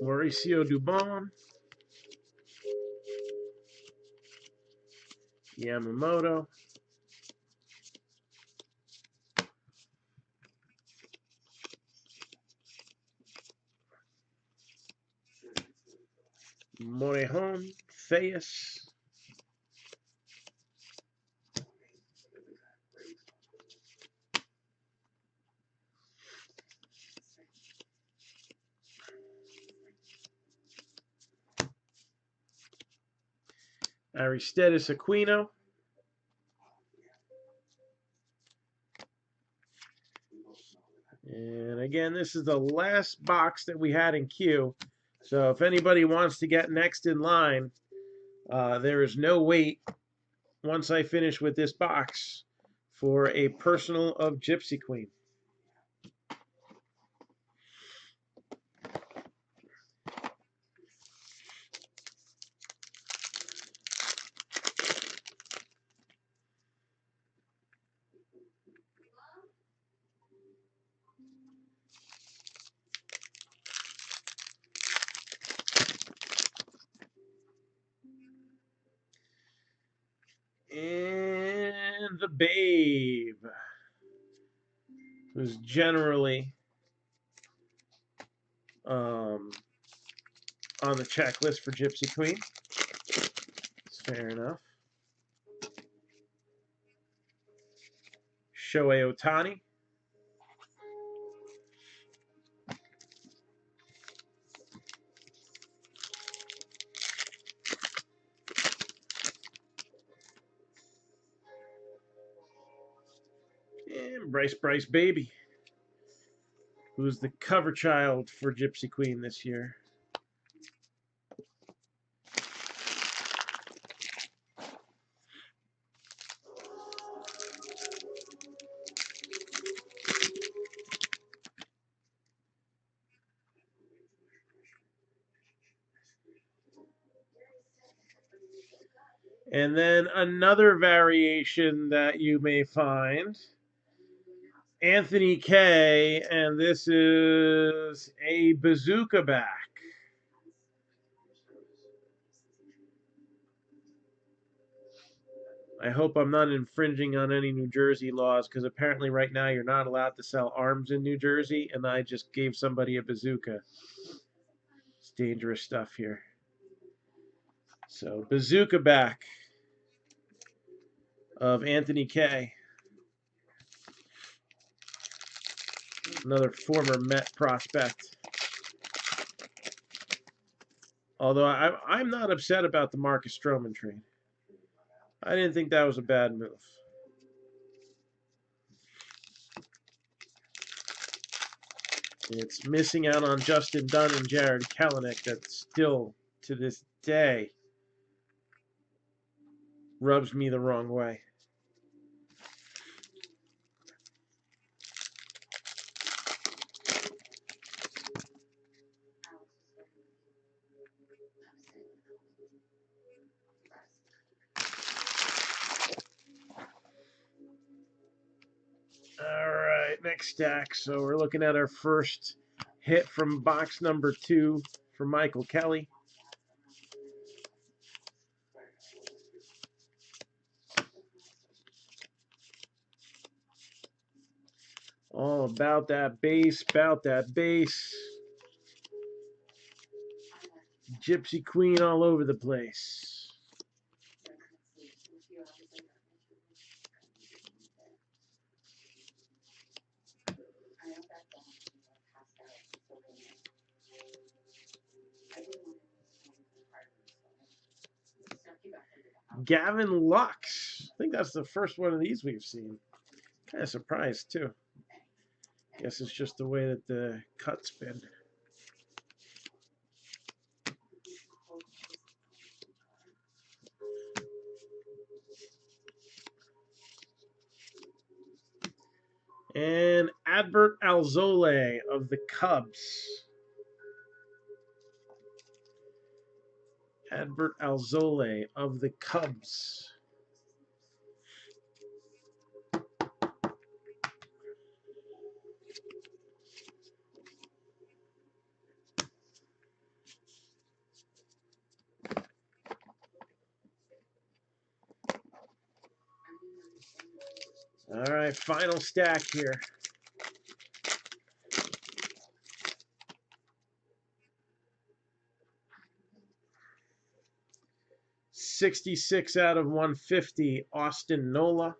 Mauricio Dubon. Yamamoto. Morejon. Fayas. Aristides Aquino. And again, this is the last box that we had in queue. So if anybody wants to get next in line, there is no wait once I finish with this box for a personal of Gypsy Queen. And the Babe, who's generally on the checklist for Gypsy Queen. It's fair enough. Shohei Ohtani. And Bryce Baby, who's the cover child for Gypsy Queen this year. And then another variation that you may find, Anthony K, and this is a bazooka back. I hope I'm not infringing on any New Jersey laws, because apparently right now you're not allowed to sell arms in New Jersey, and I just gave somebody a bazooka. It's dangerous stuff here. So, bazooka back of Anthony K. Another former Met prospect. Although I'm not upset about the Marcus Stroman trade. I didn't think that was a bad move. It's missing out on Justin Dunn and Jared Kelenic that still, to this day, rubs me the wrong way. All right, next stack. So we're looking at our first hit from box number 2 for Michael Kelly. All about that base, about that base. Gypsy Queen all over the place. Gavin Lux. I think that's the first one of these we've seen. Kind of surprised, too. Guess it's just the way that the cut's been. And Adbert Alzole of the Cubs. Adbert Alzole of the Cubs. All right, final stack here. $66 out of 150, Austin Nola.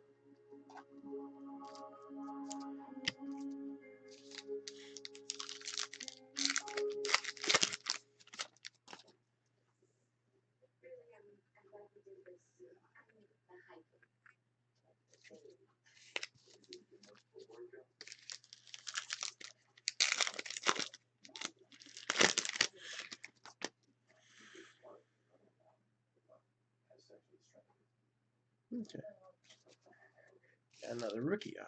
Okay. Another rookie auto.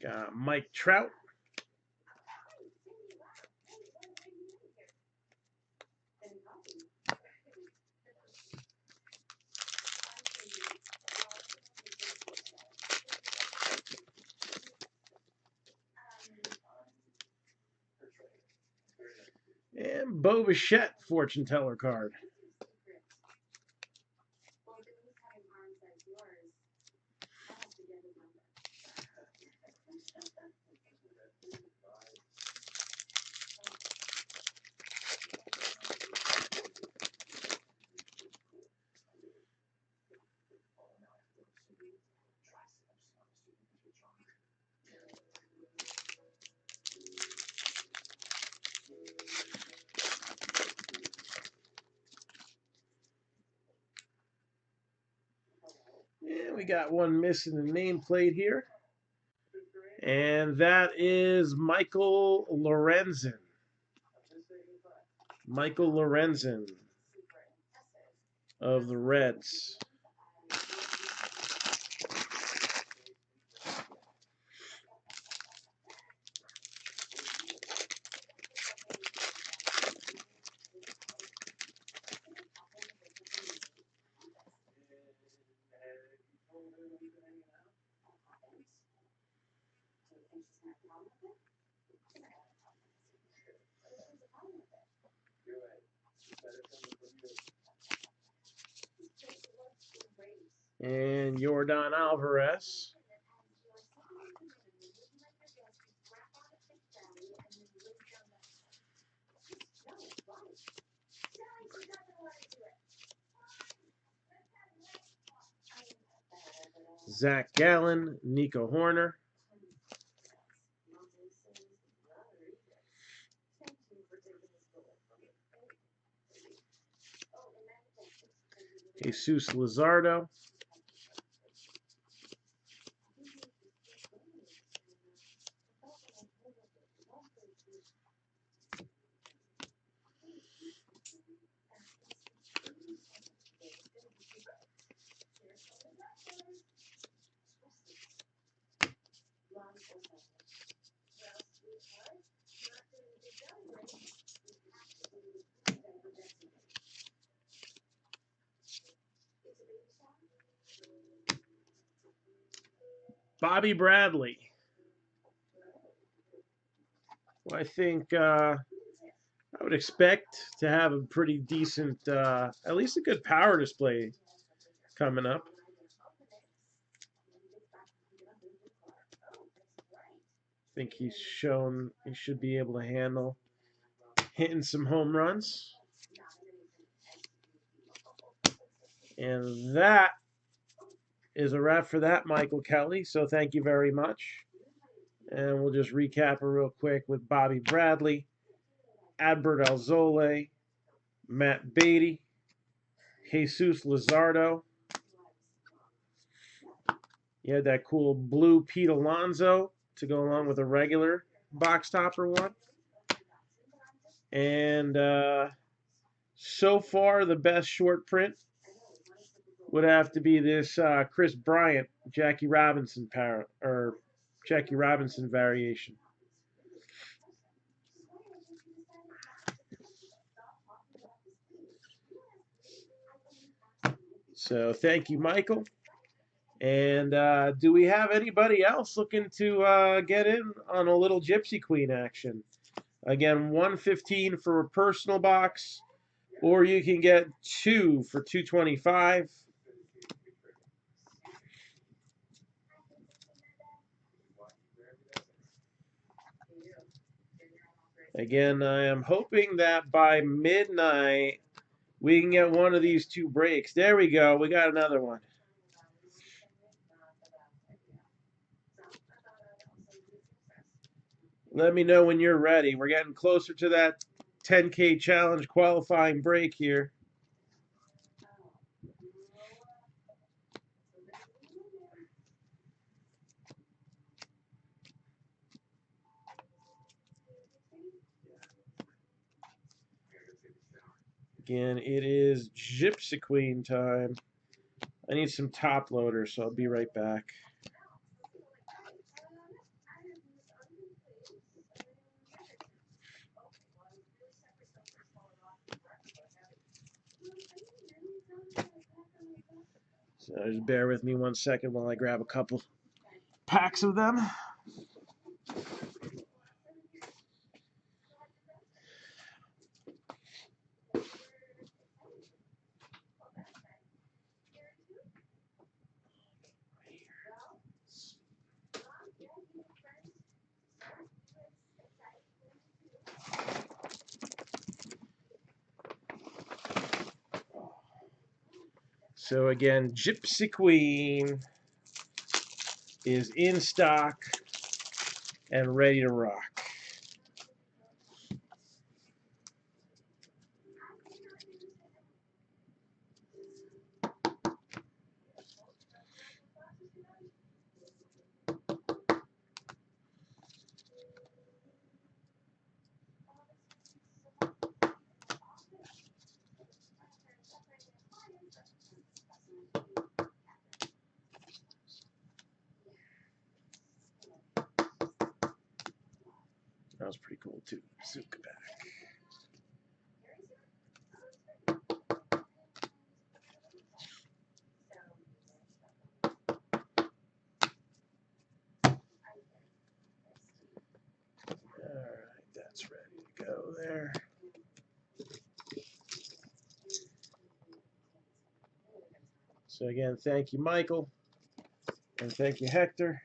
Got Mike Trout. And Bo Bichette fortune teller card. And we got one missing the nameplate here. And that is Michael Lorenzen. Michael Lorenzen of the Reds. And Yordan Alvarez. Zach Gallen, Nico Horner. Jesus Luzardo. Bobby Bradley. Well, I think I would expect to have a pretty decent, at least a good power display coming up. I think he's shown he should be able to handle hitting some home runs. And that is a wrap for that, Michael Kelly. So thank you very much. And we'll just recap it real quick with Bobby Bradley, Adbert Alzole, Matt Beatty, Jesus Luzardo. You had that cool blue Pete Alonso to go along with a regular box topper one. And so far, the best short print would have to be this Chris Bryant, Jackie Robinson Jackie Robinson variation. So thank you, Michael. And do we have anybody else looking to get in on a little Gypsy Queen action? Again, 115 for a personal box, or you can get 2 for $225. Again, I am hoping that by midnight we can get one of these 2 breaks. There we go. We got another one. Let me know when you're ready. We're getting closer to that 10K challenge qualifying break here. Again, it is Gypsy Queen time. I need some top loaders, so I'll be right back. So just bear with me 1 second while I grab a couple packs of them. So again, Gypsy Queen is in stock and ready to rock. That was pretty cool too. Zuka back. Alright, that's ready to go there. So again, thank you, Michael. And thank you, Hector.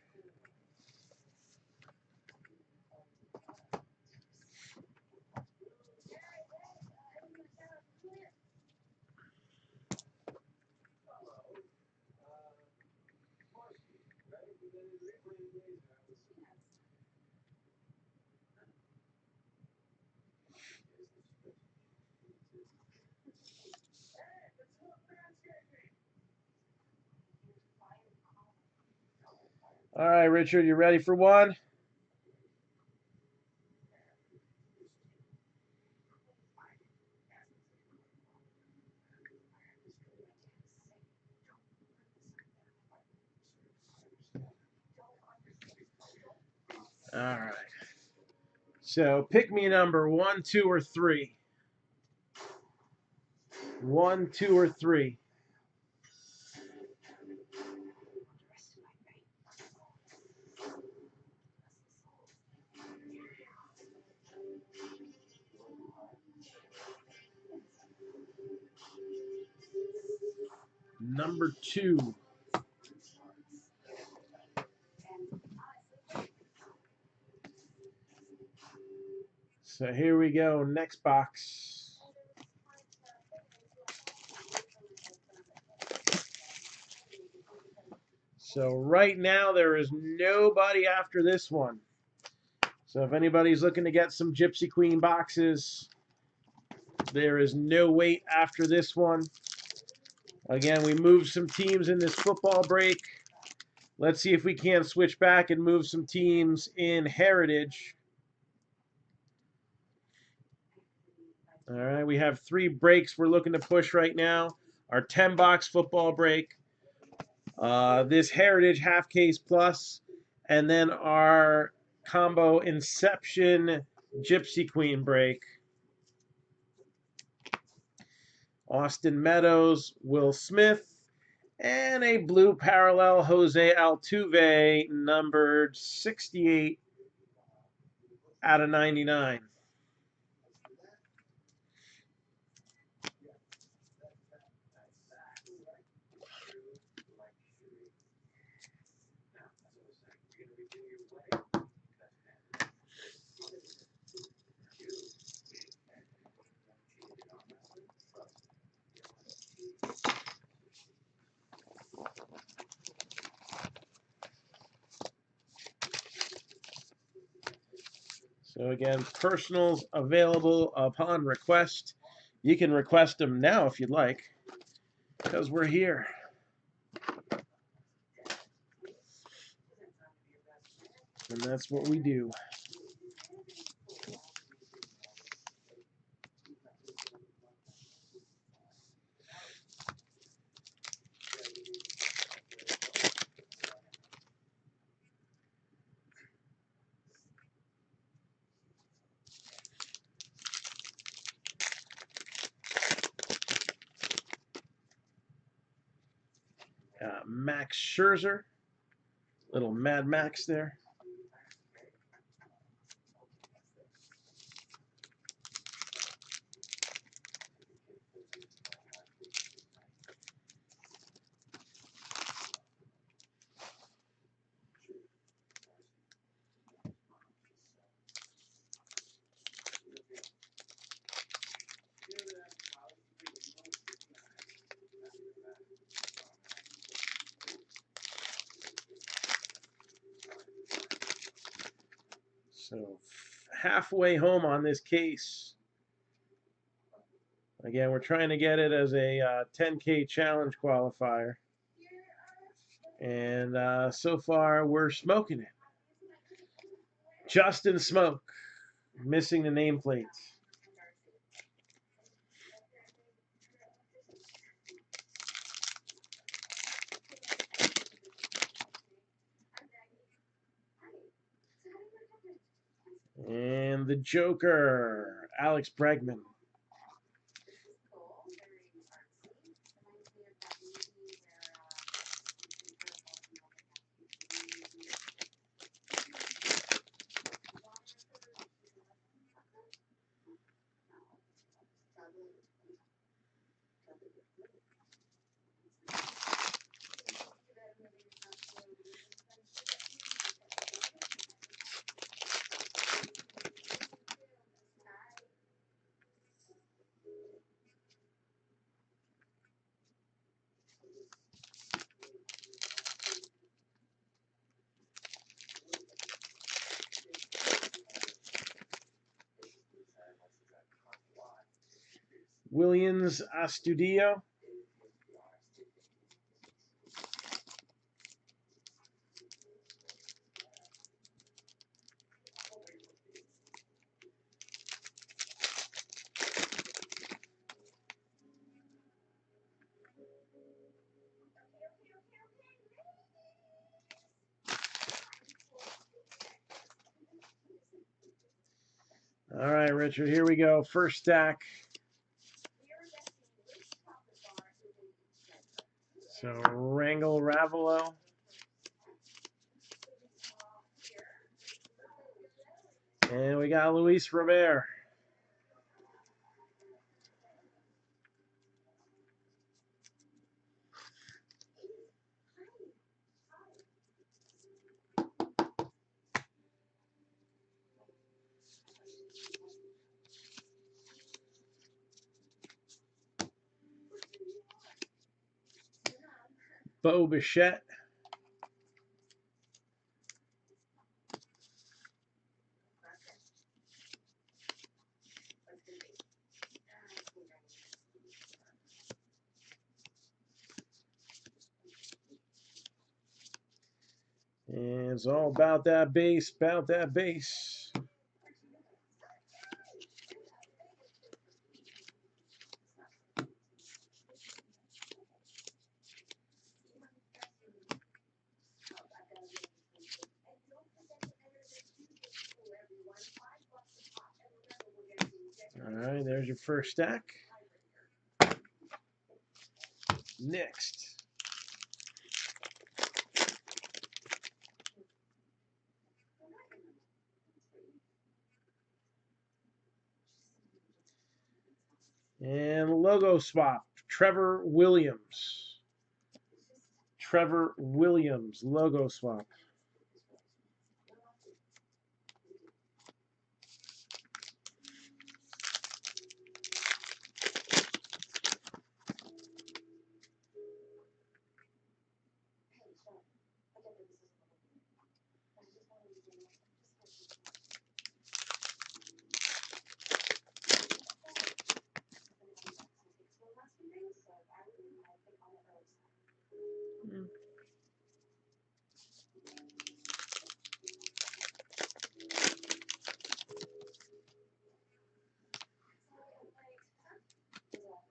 All right, Richard, you ready for one? All right. So pick me number 1, 2, or 3. 1, 2, or 3. number 2. So here we go, next box. So right now there is nobody after this one. So if anybody's looking to get some Gypsy Queen boxes, there is no wait after this one. Again, we moved some teams in this football break. Let's see if we can't switch back and move some teams in Heritage. All right, we have 3 breaks we're looking to push right now. Our 10-box football break, this Heritage half case plus, and then our combo Inception Gypsy Queen break. Austin Meadows, Will Smith, and a blue parallel Jose Altuve, numbered 68 out of 99. So again, personals available upon request. You can request them now if you'd like, because we're here. And that's what we do. Max Scherzer, little Mad Max there. So halfway home on this case. Again, we're trying to get it as a 10K challenge qualifier. And so far, we're smoking it. Justin Smoke, missing the nameplates. And the Joker, Alex Bregman. Williams Astudillo. All right, Richard, here we go. First stack. So Rangel Ravelo. And we got Luis Robert. Bo Bichette. And it's all about that base, about that base. All right, there's your first stack. Next. And logo swap, Trevor Williams. Trevor Williams, logo swap.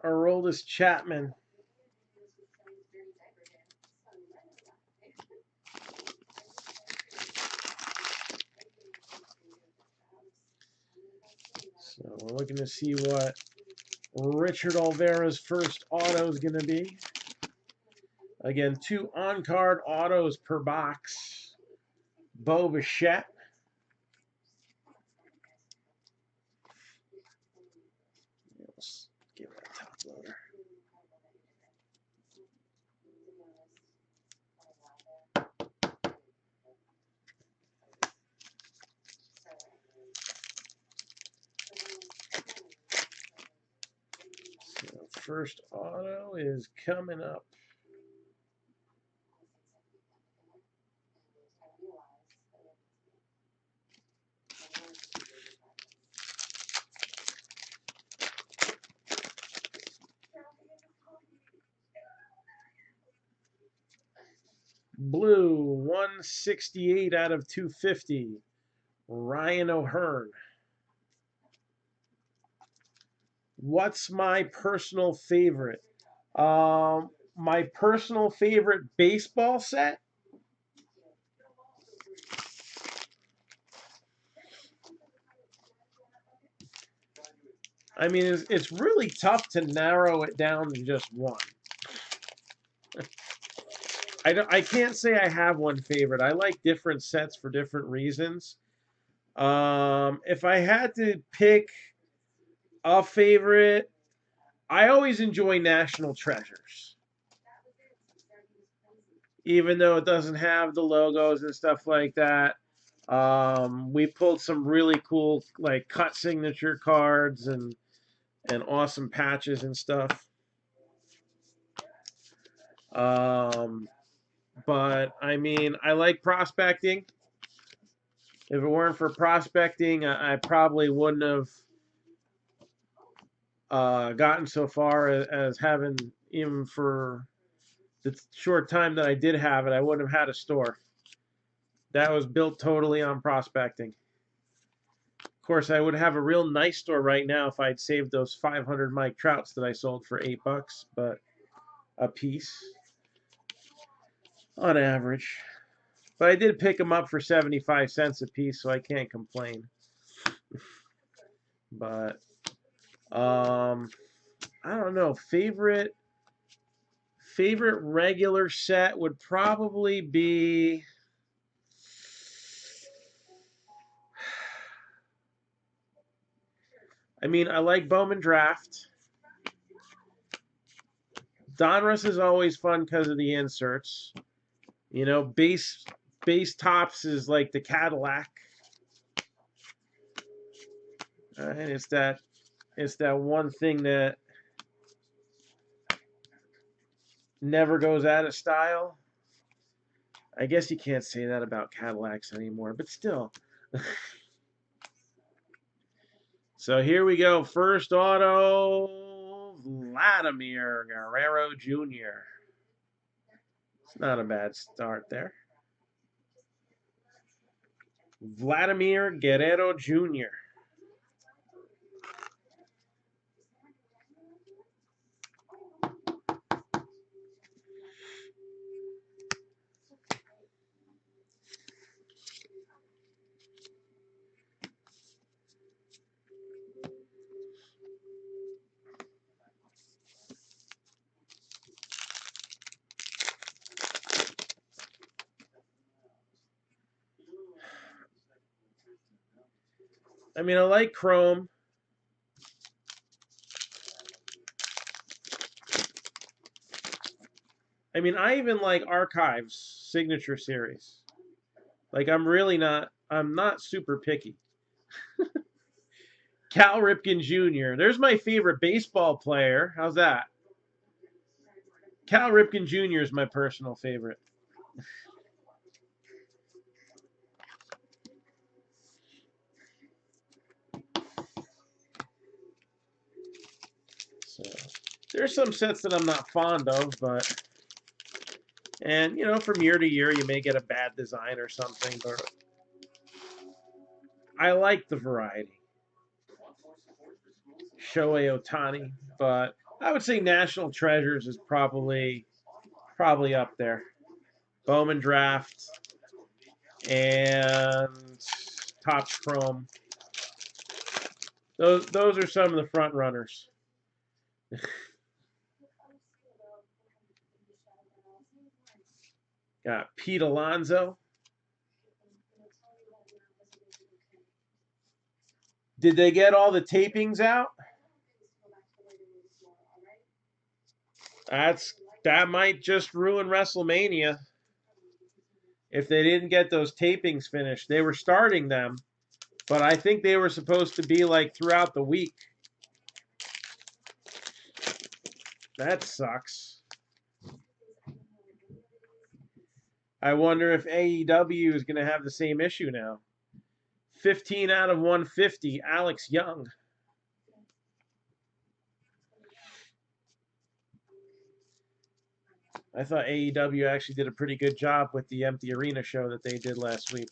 Aroldis Chapman. So we're looking to see what Richard Olvera's first auto is going to be. Again, 2 on-card autos per box. Bo Bichette. Let's give it a top loader. So first auto is coming up. Blue, 168 out of 250. Ryan O'Hearn. What's my personal favorite? My personal favorite baseball set? I mean, it's really tough to narrow it down to just one. I can't say I have one favorite. I like different sets for different reasons. If I had to pick a favorite, I always enjoy National Treasures. Even though it doesn't have the logos and stuff like that. We pulled some really cool like cut signature cards and awesome patches and stuff. But I mean, I like prospecting. If it weren't for prospecting, I probably wouldn't have gotten so far as having, even for the short time that I did have it, I wouldn't have had a store. That was built totally on prospecting. Of course, I would have a real nice store right now if I'd saved those 500 Mike Trouts that I sold for $8, but a piece on average. But I did pick them up for 75 cents a piece, so I can't complain. But I don't know. Favorite regular set would probably be, I mean, I like Bowman Draft. Donruss is always fun because of the inserts. You know, base tops is like the Cadillac. And it's that one thing that Never goes out of style. I guess you can't say that about Cadillacs anymore, but still. So here we go. First auto, Vladimir Guerrero Jr. It's not a bad start there. Vladimir Guerrero Jr. I mean, I like Chrome. I mean, I even like Archives Signature Series. Like, I'm not super picky. Cal Ripken Jr. There's my favorite baseball player. How's that? Cal Ripken Jr. is my personal favorite. So there's some sets that I'm not fond of, but and you know, from year to year you may get a bad design or something, but I like the variety. Shohei Ohtani, but I would say National Treasures is probably up there. Bowman Draft and Topps Chrome. Those are some of the front runners. Got Pete Alonso. Did they get all the tapings out? That might just ruin WrestleMania if they didn't get those tapings finished. They were starting them, but I think they were supposed to be like throughout the week. That sucks. I wonder if AEW is going to have the same issue now. 15 out of 150, Alex Young. I thought AEW actually did a pretty good job with the empty arena show that they did last week.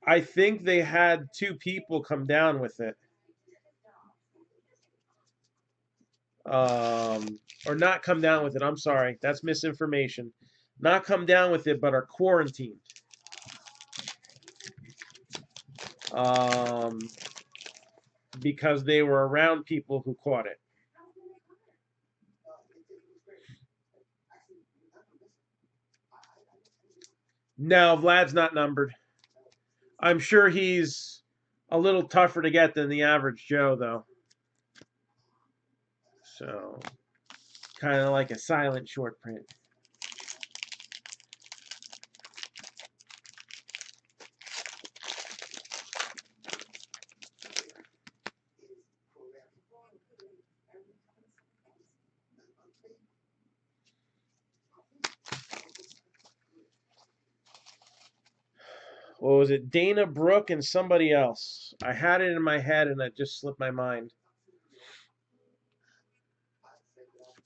I think they had 2 people come down with it. Or not come down with it. I'm sorry. That's misinformation. Not come down with it, but are quarantined. Um, because they were around people who caught it. No, Vlad's not numbered. I'm sure he's a little tougher to get than the average Joe, though. So, kind of like a silent short print. What was it? Dana Brooke and somebody else. I had it in my head and it just slipped my mind.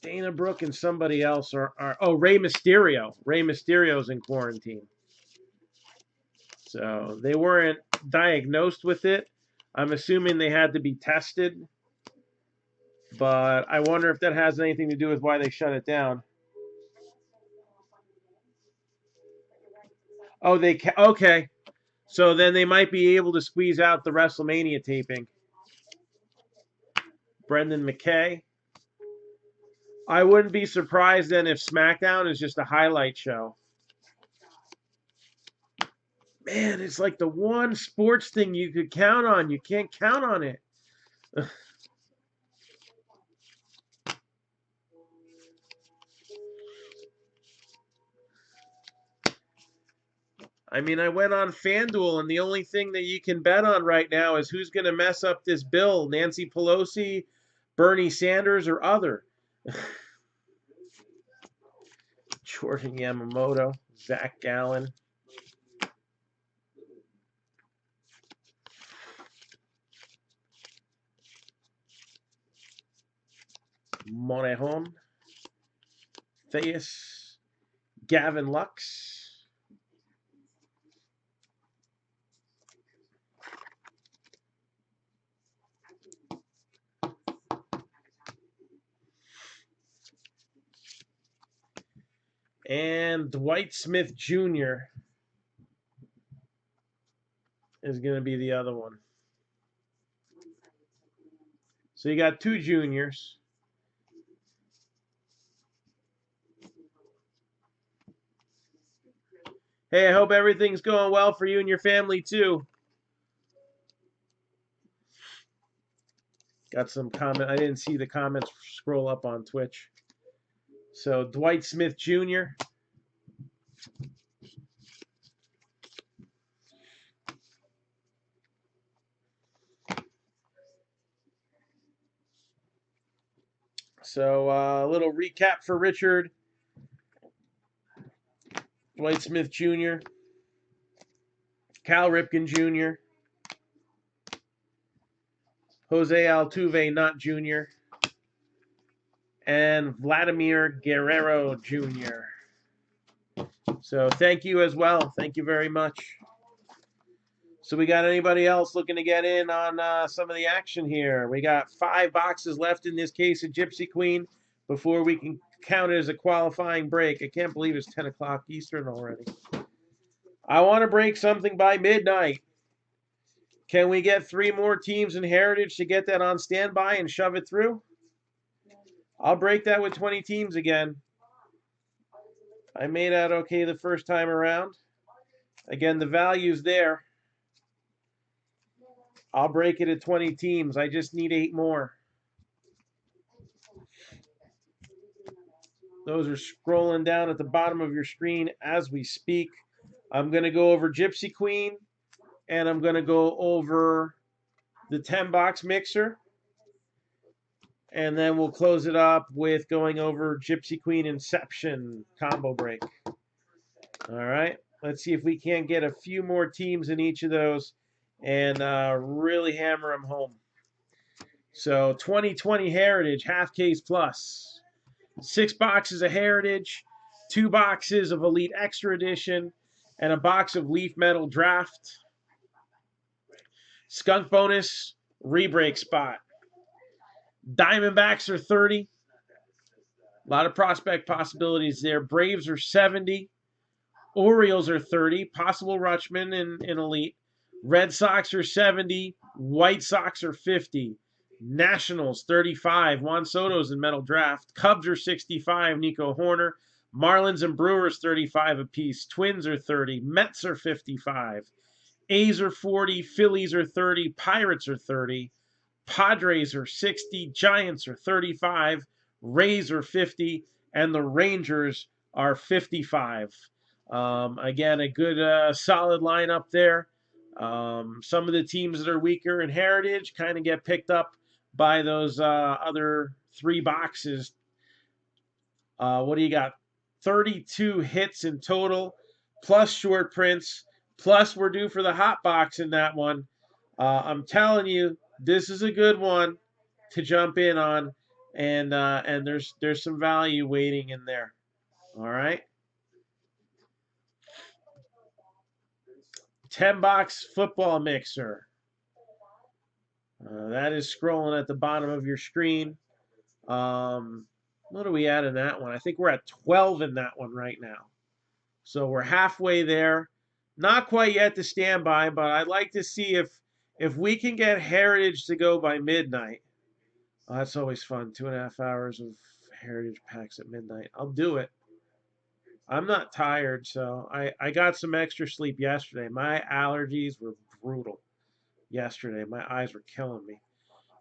Dana Brooke and somebody else are Rey Mysterio. Rey Mysterio's in quarantine. So they weren't diagnosed with it. I'm assuming they had to be tested. But I wonder if that has anything to do with why they shut it down. Oh, okay. So then they might be able to squeeze out the WrestleMania taping. Brendan McKay. I wouldn't be surprised then if SmackDown is just a highlight show. Man, it's like the one sports thing you could count on. You can't count on it. I mean, I went on FanDuel, and the only thing that you can bet on right now is who's going to mess up this bill, Nancy Pelosi, Bernie Sanders, or other. Jordan Yamamoto, Zach Gallen. Morejon, Theus, Gavin Lux, and Dwight Smith Jr. is going to be the other one. So you got two juniors. Hey, I hope everything's going well for you and your family too. Got some comment. I didn't see the comments scroll up on Twitch. So Dwight Smith Jr. So a little recap for Richard. Dwight Smith Jr., Cal Ripken Jr., Jose Altuve not Jr., and Vladimir Guerrero Jr. So thank you as well. Thank you very much. So we got anybody else looking to get in on some of the action here? We got 5 boxes left in this case of Gypsy Queen before we can count it as a qualifying break. I can't believe it's 10 o'clock Eastern already. I want to break something by midnight. Can we get 3 more teams in Heritage to get that on standby and shove it through? I'll break that with 20 teams again. I made out okay the first time around. Again, the value's there. I'll break it at 20 teams. I just need 8 more. Those are scrolling down at the bottom of your screen as we speak. I'm going to go over Gypsy Queen, and I'm going to go over the 10-box mixer. And then we'll close it up with going over Gypsy Queen Inception combo break. All right. Let's see if we can't get a few more teams in each of those and really hammer them home. So 2020 Heritage, half case plus. 6 boxes of Heritage, 2 boxes of Elite Extra Edition, and a box of Leaf Metal Draft. Skunk bonus, rebreak spot. Diamondbacks are 30. A lot of prospect possibilities there. Braves are 70. Orioles are 30. Possible Rutschman in Elite. Red Sox are 70. White Sox are 50. Nationals 35. Juan Soto's in Metal Draft. Cubs are 65. Nico Horner. Marlins and Brewers 35 apiece. Twins are 30. Mets are 55. A's are 40. Phillies are 30. Pirates are 30. Padres are 60. Giants are 35. Rays are 50. And the Rangers are 55. Again, a good solid lineup there. Some of the teams that are weaker in Heritage kind of get picked up by those other 3 boxes. What do you got? 32 hits in total, plus short prints, plus we're due for the hot box in that one. I'm telling you, this is a good one to jump in on, and there's some value waiting in there. All right. 10-box football mixer. That is scrolling at the bottom of your screen. What are we at in that one? I think we're at 12 in that one right now. So we're halfway there. Not quite yet to standby, but I'd like to see if we can get Heritage to go by midnight. Oh, that's always fun. 2.5 hours of Heritage packs at midnight. I'll do it. I'm not tired, so I got some extra sleep yesterday. My allergies were brutal yesterday. My eyes were killing me.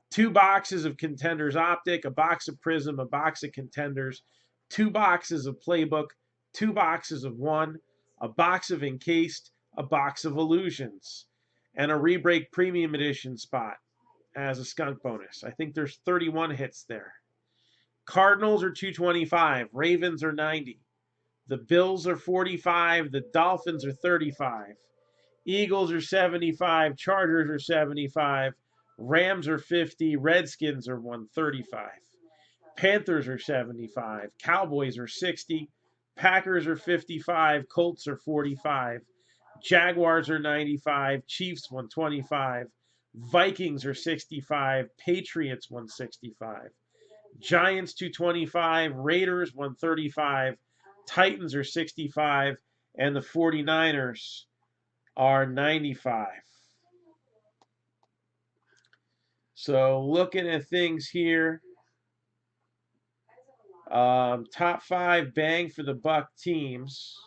2 boxes of Contenders Optic, a box of Prism, a box of Contenders, 2 boxes of Playbook, 2 boxes of One, a box of Encased, a box of Illusions, and a Rebreak Premium Edition spot as a skunk bonus. I think there's 31 hits there. Cardinals are 225. Ravens are 90. The Bills are 45. The Dolphins are 35. Eagles are 75. Chargers are 75. Rams are 50. Redskins are 135. Panthers are 75. Cowboys are 60. Packers are 55. Colts are 45. Jaguars are 95. Chiefs 125. Vikings are 65. Patriots 165. Giants 225. Raiders 135. Titans are 65. And the 49ers are 95. So looking at things here, top 5 bang for the buck teams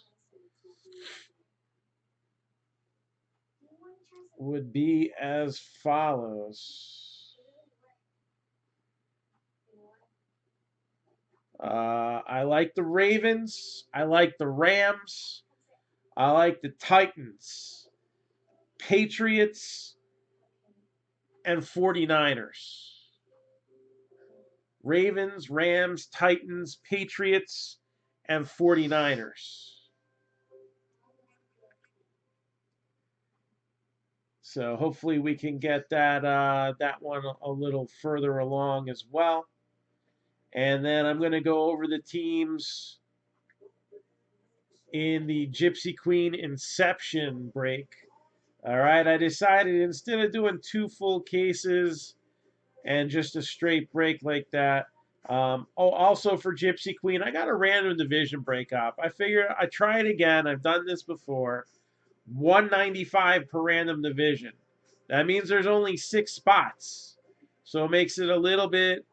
would be as follows. I like the Ravens. I like the Rams. I like the Titans, Patriots, and 49ers. Ravens, Rams, Titans, Patriots, and 49ers. So hopefully we can get that one a little further along as well. And then I'm going to go over the teams in the Gypsy Queen Inception break. All right, I decided instead of doing 2 full cases and just a straight break like that, also for Gypsy Queen, I got a random division break up. I figured I'd try it again. I've done this before. 195 per random division. That means there's only 6 spots. So it makes it a little bit,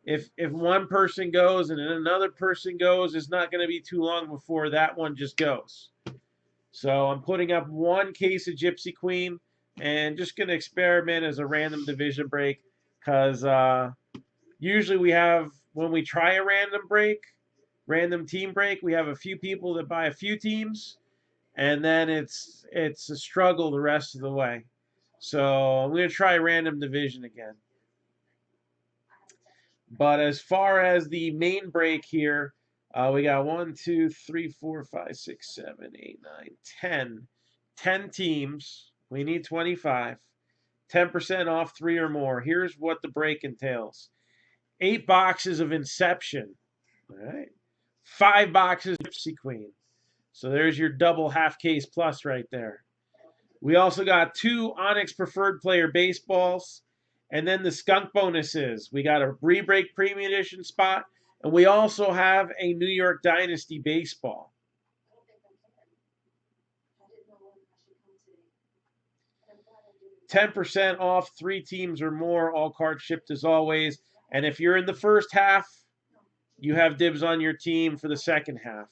if one person goes and then another person goes, it's not going to be too long before that one just goes. So I'm putting up 1 case of Gypsy Queen and just going to experiment as a random division break because usually we have, when we try a random team break, we have a few people that buy a few teams, and then it's a struggle the rest of the way. So I'm going to try random division again. But as far as the main break here, we got 1, 2, 3, 4, 5, 6, 7, 8, 9, 10. 10 teams. We need 25. 10% off 3 or more. Here's what the break entails. 8 boxes of Inception. All right. 5 boxes of Gypsy Queen. So there's your double half case plus right there. We also got 2 Onyx Preferred Player baseballs. And then the skunk bonuses. We got a Rebreak Premium Edition spot. And we also have a New York Dynasty baseball. $10 off 3 teams or more. All cards shipped as always. And if you're in the first half, you have dibs on your team for the second half.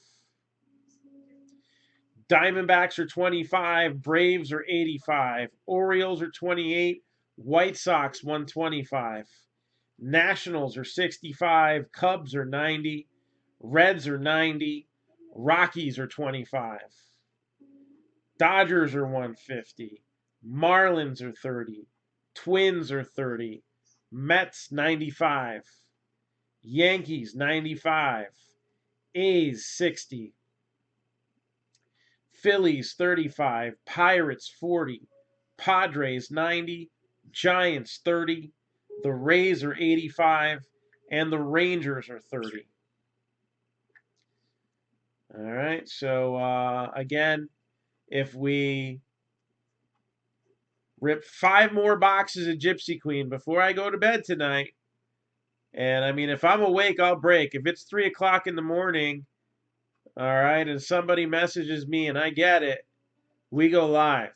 Diamondbacks are 25. Braves are 85. Orioles are 28. White Sox 125. Nationals are 65. Cubs are 90. Reds are 90. Rockies are 25. Dodgers are 150. Marlins are 30. Twins are 30. Mets 95. Yankees 95. A's 60. Phillies 35. Pirates 40. Padres 90. Giants 30. The Rays are 85. And the Rangers are 30. All right, so again, if we rip 5 more boxes of Gypsy Queen before I go to bed tonight, and I mean, if I'm awake, I'll break. If it's 3 o'clock in the morning, all right, and somebody messages me and I get it, we go live.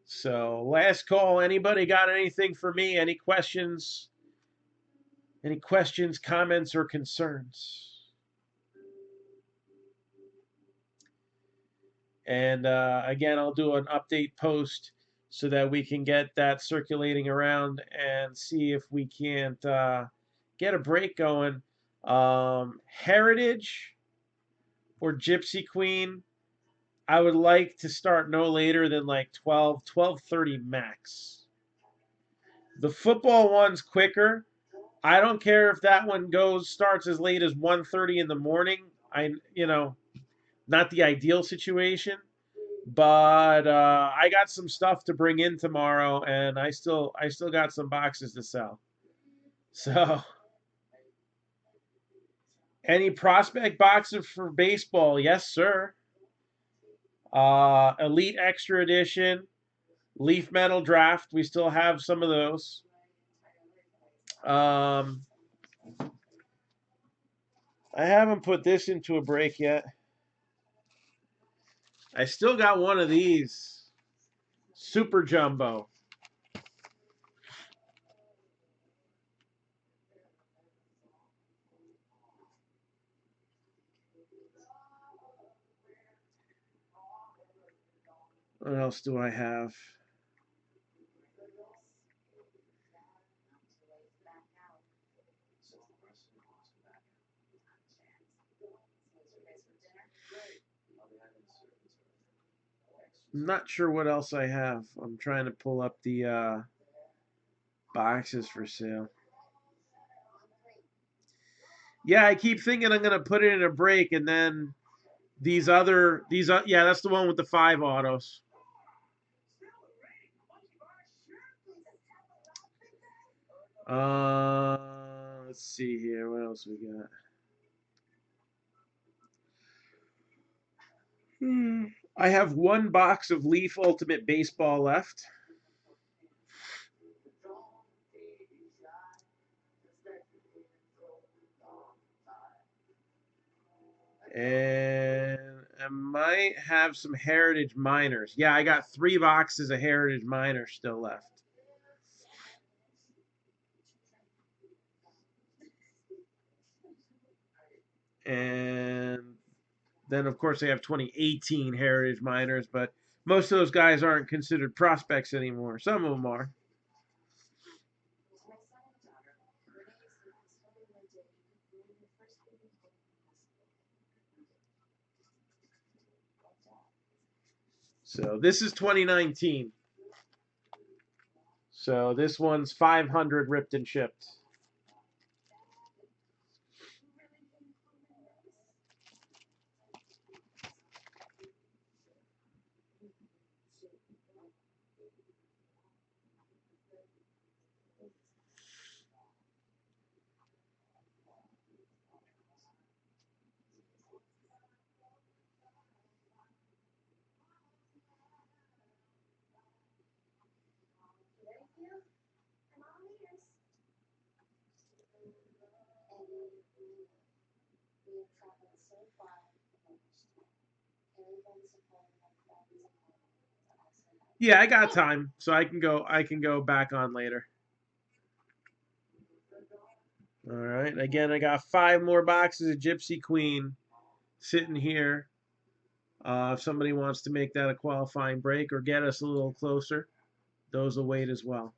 So, last call. Anybody got anything for me? Any questions? Any questions, comments, or concerns? And again, I'll do an update post so that we can get that circulating around and see if we can't get a break going. Heritage or Gypsy Queen, I would like to start no later than like 12:30 max. The football one's quicker. I don't care if that one starts as late as 1:30 in the morning. Not the ideal situation, but I got some stuff to bring in tomorrow, and I still got some boxes to sell. So, any prospect boxes for baseball? Yes, sir. Elite Extra Edition, Leaf Metal Draft. We still have some of those. I haven't put this into a break yet. I still got one of these. Super Jumbo. What else do I have? I'm not sure what else I have. I'm trying to pull up the boxes for sale. Yeah, I keep thinking I'm gonna put it in a break, and then yeah, that's the one with the 5 autos. Let's see here. What else we got? I have one box of Leaf Ultimate Baseball left. And I might have some Heritage Miners. Yeah, I got 3 boxes of Heritage Miners still left. And then, of course, I have 2018 Heritage Miners, but most of those guys aren't considered prospects anymore. Some of them are. So this is 2019. So this one's 500 ripped and shipped. Yeah, I got time, so I can go back on later. All right. Again, I got 5 more boxes of Gypsy Queen sitting here. If somebody wants to make that a qualifying break or get us a little closer, those will wait as well.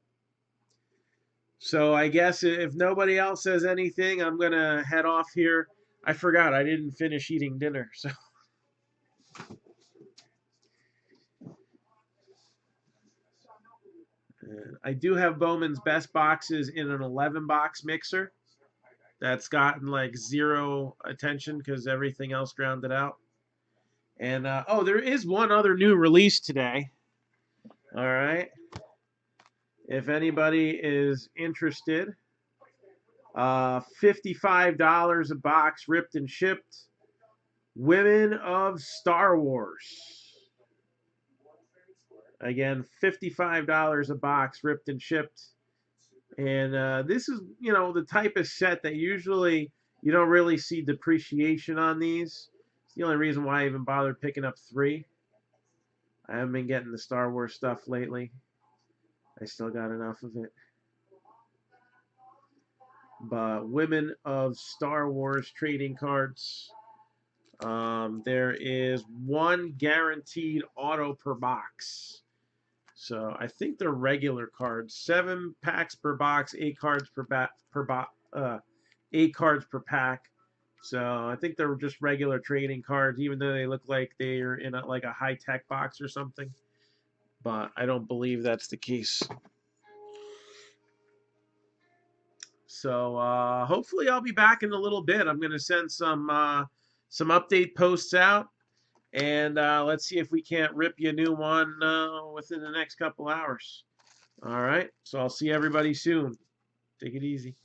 So I guess if nobody else says anything, I'm going to head off here. I forgot I didn't finish eating dinner. So I do have Bowman's Best boxes in an 11 box mixer. That's gotten like 0 attention because everything else drowned it out. And oh, there is one other new release today. All right. If anybody is interested, $55 a box, ripped and shipped. Women of Star Wars. Again, $55 a box, ripped and shipped. And this is, the type of set that usually you don't really see depreciation on these. It's the only reason why I even bothered picking up 3. I haven't been getting the Star Wars stuff lately. I still got enough of it. But Women of Star Wars trading cards. There is 1 guaranteed auto per box. So I think they're regular cards. 7 packs per box, 8 cards per 8 cards per pack. So I think they're just regular trading cards, even though they look like they're in like a high-tech box or something. But I don't believe that's the case. So hopefully I'll be back in a little bit. I'm going to send some update posts out, and let's see if we can't rip you a new one within the next couple hours. All right. So I'll see everybody soon. Take it easy.